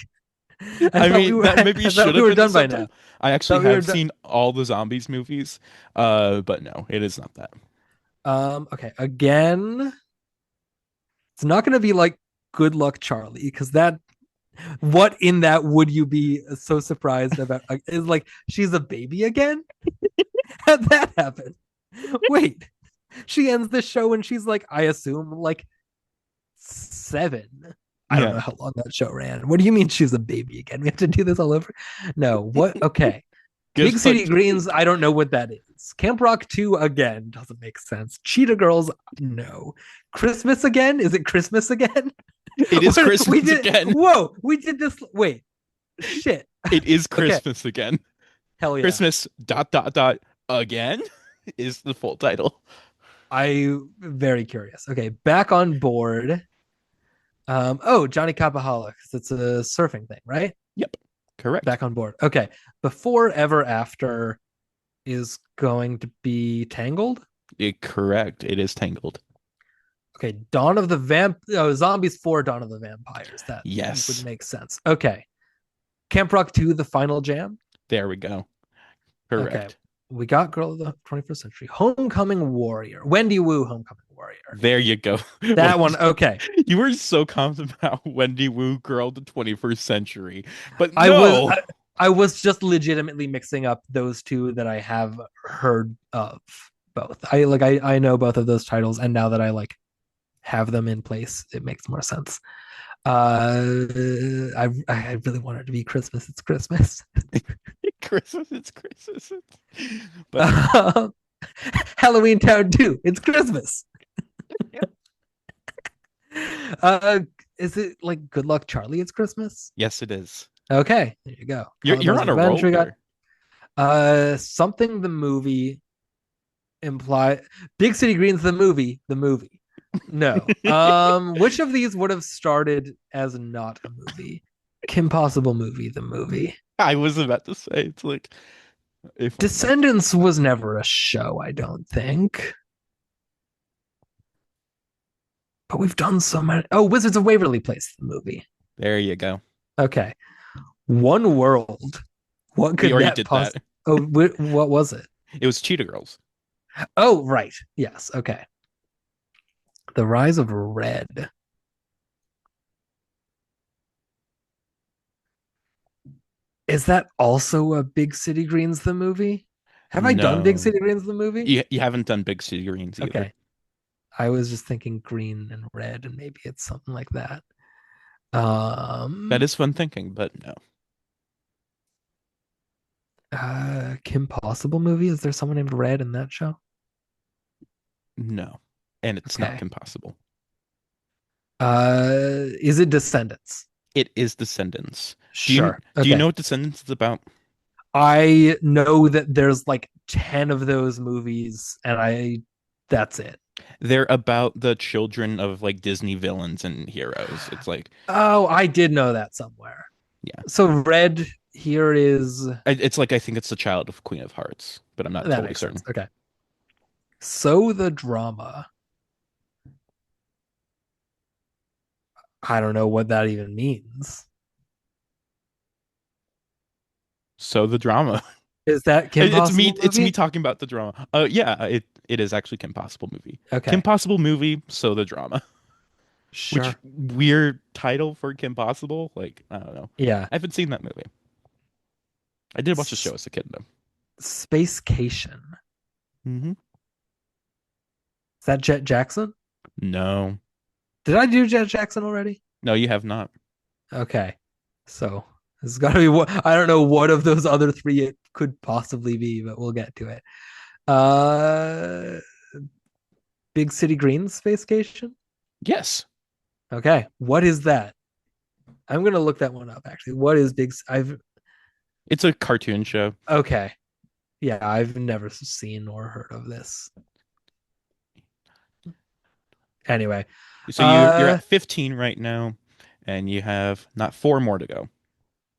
I mean, that maybe should have been done by now. I actually have seen all the Zombies movies, but no, it is not that. Okay, again, it's not going to be like Good Luck Charlie, because that, what in that would you be so surprised about? Is like she's a baby again? How'd that happen? Wait, she ends the show and she's like, I assume like 7. I don't know how long that show ran. What do you mean she's a baby again? We have to do this all over? No, what? Okay. Big City Greens, I don't know what that is. Camp Rock 2 again doesn't make sense. Cheetah Girls, no. Christmas again? Is it Christmas again? It is Christmas again. Whoa, we did this. Wait, shit. It is Christmas again. Hell yeah. Christmas ... again is the full title. I'm very curious. Okay, back on board. Johnny Capaholic. It's a surfing thing, right? Yep. Correct. Back on board. Okay. Before Ever After is going to be Tangled? Correct. It is Tangled. Okay. Zombies 4 Dawn of the Vampires. That would make sense. Okay. Camp Rock 2 The Final Jam? There we go. Correct. Okay. We got Girl of the 21st Century. Homecoming Warrior. Wendy Wu Homecoming Warrior. There you go. That one. Okay. You were so confident about Wendy Wu Girl of the 21st Century. But no. I was just legitimately mixing up those two that I have heard of both. I know both of those titles, and now that I like have them in place, it makes more sense. I really want it to be Christmas. It's Christmas. Christmas. It's Christmas. But Halloween Town 2. It's Christmas. Is it like Good Luck Charlie? It's Christmas. Yes, it is. Okay, there you go. You're on a roll here. Something the movie imply. Big City Greens the movie. No. Which of these would have started as not a movie? Kim Possible movie, the movie. I was about to say, it's like Descendants was never a show, I don't think. But we've done so many. Oh, Wizards of Waverly Place, the movie. There you go. Okay. One World. What could that? Oh, what was it? It was Cheetah Girls. Oh, right. Yes. Okay. The Rise of Red. Is that also a Big City Greens the movie? Have I done Big City Greens the movie? You haven't done Big City Greens either. Okay. I was just thinking green and red, and maybe it's something like that. That is fun thinking, but no. Kim Possible movie? Is there someone named Red in that show? No. And it's not Kim Possible. Is it Descendants? It is Descendants. Sure. Do you know what Descendants is about? I know that there's like 10 of those movies, and that's it. They're about the children of like Disney villains and heroes. It's like, oh, I did know that somewhere. Yeah. So Red here is. It's like, I think it's the child of Queen of Hearts, but I'm not totally certain. Sense. Okay. So the drama. I don't know what that even means. So the drama. Is that Kim Possible movie? It's me talking about the drama. Yeah, it is actually Kim Possible movie. Okay. Kim Possible movie, so the drama. Sure. Which weird title for Kim Possible? Like, I don't know. Yeah. I haven't seen that movie. I did watch the S- show as a kid though. Spacecation. Hmm. Is that Jet Jackson? No. Did I do Jet Jackson already? No, you have not. Okay. So it's got to be what I don't know what of those other three it could possibly be, but we'll get to it. Uh Big City Greens Spacecation? Yes. Okay. What is that? I'm gonna look that one up actually. What is I've It's a cartoon show. okay. Yeah, I've never seen or heard of this. Anyway, So you're at 15 right now, and you have not four more to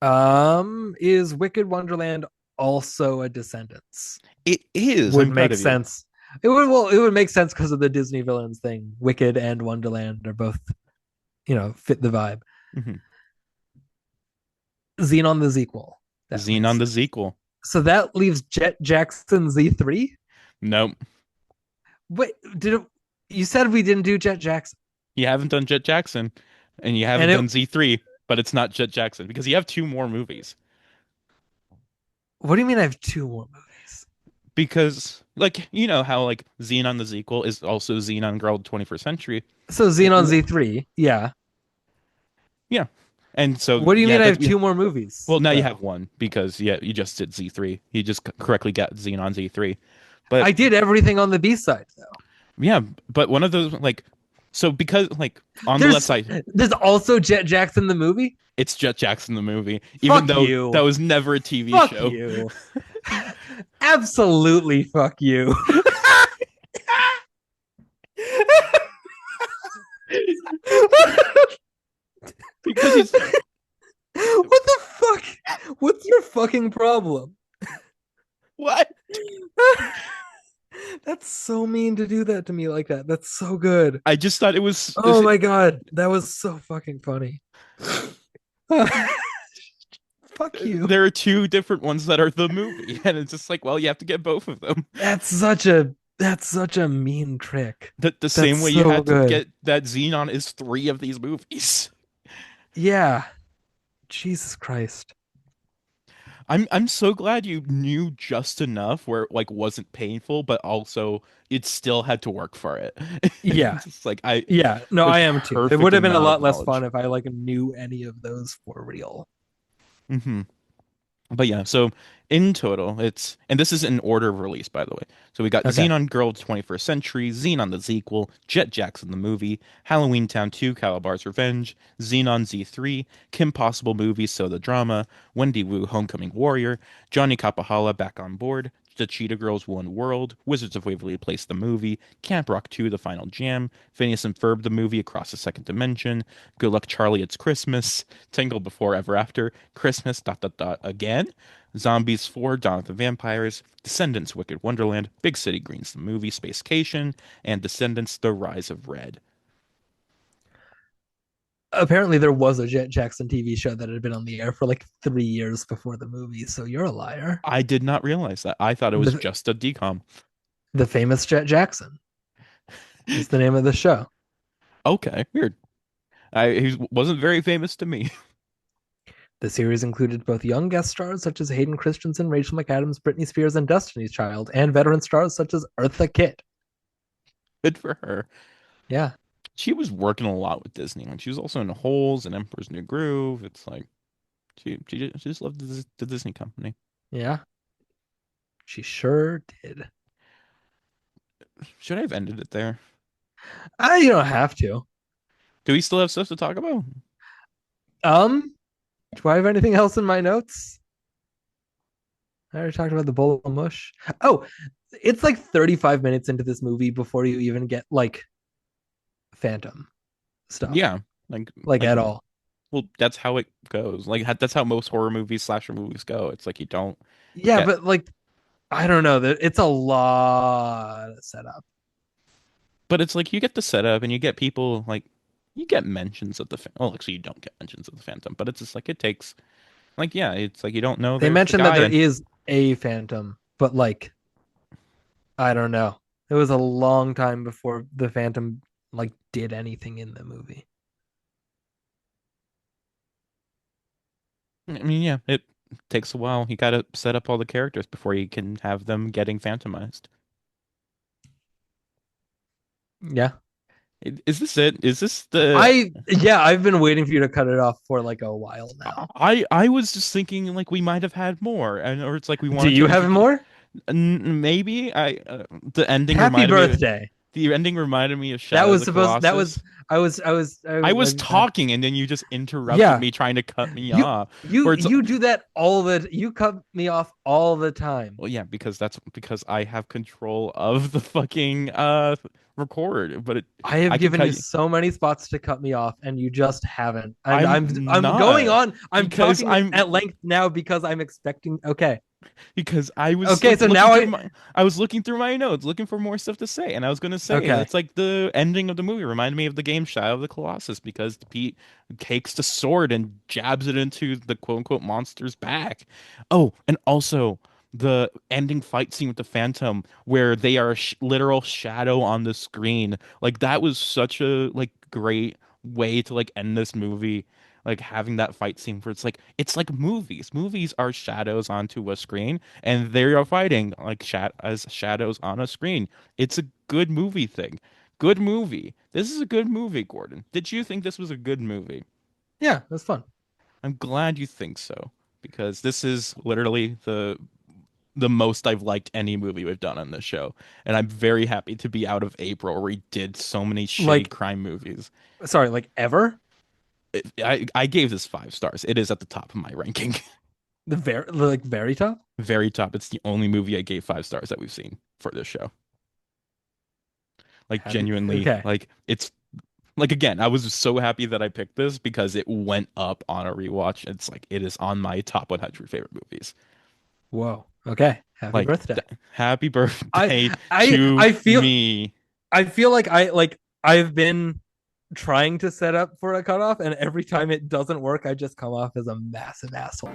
go. is Wicked Wonderland also a Descendants? It is. Would I'm proud make of you. sense. It would make sense because of the Disney villains thing. Wicked and Wonderland are both, fit the vibe. Mhm. Xenon the sequel. Xenon the sequel. So that leaves Jet Jackson Z3. Nope. Wait, you said we didn't do Jet Jackson? You haven't done Jet Jackson, and you haven't done Z3, but it's not Jet Jackson because you have two more movies. What do you mean I have two more movies? Because, like, you know how, like, Xenon the sequel is also Xenon Girl 21st Century. So Xenon Z3, yeah. Yeah. And so what do you mean I have two more movies? Well, now you have one because you just did Z3. You just correctly got Xenon Z3. But I did everything on the B side though. Yeah, but one of those because on the left side there's also Jet Jackson the movie. It's Jet Jackson the movie, even though that was never a TV show. You. Absolutely fuck you. Because he's what the fuck? What's your fucking problem? What? That's so mean to do that to me like that. That's so good. I just thought it was. Oh my god, that was so fucking funny. Fuck you. There are two different ones that are the movie, and it's just like, well, you have to get both of them. That's such a mean trick. The same way you had to get that Xenon is three of these movies. Yeah. Jesus Christ. I'm so glad you knew just enough where it wasn't painful, but also it still had to work for it. Yeah. It's like I am too. It would have been a lot less fun if I knew any of those for real. Mm-hmm. But yeah, so in total, and this is in order of release, by the way. So we got Xenon Girl 21st Century, Xenon the sequel, Jet Jackson the movie, Halloween Town 2, Calabar's Revenge, Xenon Z3, Kim Possible movie, So the Drama, Wendy Wu Homecoming Warrior, Johnny Capahala Back on Board, The Cheetah Girls One World, Wizards of Waverly Place the movie, Camp Rock 2 The Final Jam, Phineas and Ferb the movie Across the Second Dimension, Good Luck Charlie It's Christmas, Tangled Before Ever After, Christmas ... again, Zombies 4 Dawn of the Vampires, Descendants Wicked Wonderland, Big City Greens the movie Spacecation, and Descendants The Rise of Red. Apparently there was a Jet Jackson TV show that had been on the air for 3 years before the movie, so you're a liar. I did not realize that. I thought it was just a DCOM. The Famous Jet Jackson is the name of the show. Okay, weird. He wasn't very famous to me. The series included both young guest stars such as Hayden Christensen, Rachel McAdams, Britney Spears, and Destiny's Child, and veteran stars such as Eartha Kitt. Good for her. Yeah. She was working a lot with Disney. She was also in Holes and Emperor's New Groove. It's like she just loved the Disney company. Yeah. She sure did. Should I have ended it there? You don't have to. Do we still have stuff to talk about? Do I have anything else in my notes? I already talked about the bowl of mush. Oh, it's 35 minutes into this movie before you even get Phantom stuff. Yeah, at all. Well, that's how it goes. That's how most horror movies, slasher movies go. It's you don't. Yeah, but I don't know. It's a lot of setup. But it's you get the setup and you get people you get mentions of the actually you don't get mentions of the Phantom, but it's just it takes it's you don't know. They mentioned that there is a Phantom, but I don't know. It was a long time before the Phantom did anything in the movie. I mean, yeah, it takes a while. You got to set up all the characters before you can have them getting phantomized. Yeah. Is this it? Is this the I've been waiting for you to cut it off for like a while now. I was just thinking like we might have had more, or it's like we Do wanted you to have more? Maybe the ending Happy reminded me. birthday. The ending reminded me of That Shadow was of the supposed. That Colossus. was. I was talking, and then you just interrupted Yeah. me, trying to cut me You off. you do that all the. You cut me off all the time. Well, yeah, because because I have control of the fucking record. But I have can given cut you so many spots to cut me off, and you just haven't. And I'm not, going on. I'm because talking at length now because I'm expecting. Okay. Because I was okay. like, So now I was looking through my notes, looking for more stuff to say, and I was gonna say it's like the ending of the movie reminded me of the game Shadow of the Colossus, because Pete takes the sword and jabs it into the quote unquote monster's back. Oh, and also the ending fight scene with the Phantom, where they are a literal shadow on the screen. Like that was such a like great way to like end this movie, like having that fight scene where it's like movies are shadows onto a screen, and they are fighting like as shadows on a screen. It's a good movie thing. Good movie. This is a good movie, Gordon. Did you think this was a good movie? Yeah, that's fun. I'm glad you think so, because this is literally the most I've liked any movie we've done on this show, and I'm very happy to be out of April, where we did so many shitty crime movies. Sorry, like ever? I gave this 5 stars. It is at the top of my ranking. The very top? Very top. It's the only movie I gave 5 stars that we've seen for this show. Like genuinely, okay. like it's like, again, I was so happy that I picked this because it went up on a rewatch. It's like it is on my top 100 favorite movies. Whoa. Okay. Happy birthday. Happy birthday I feel me. I feel like I've been trying to set up for a cutoff, and every time it doesn't work, I just come off as a massive asshole.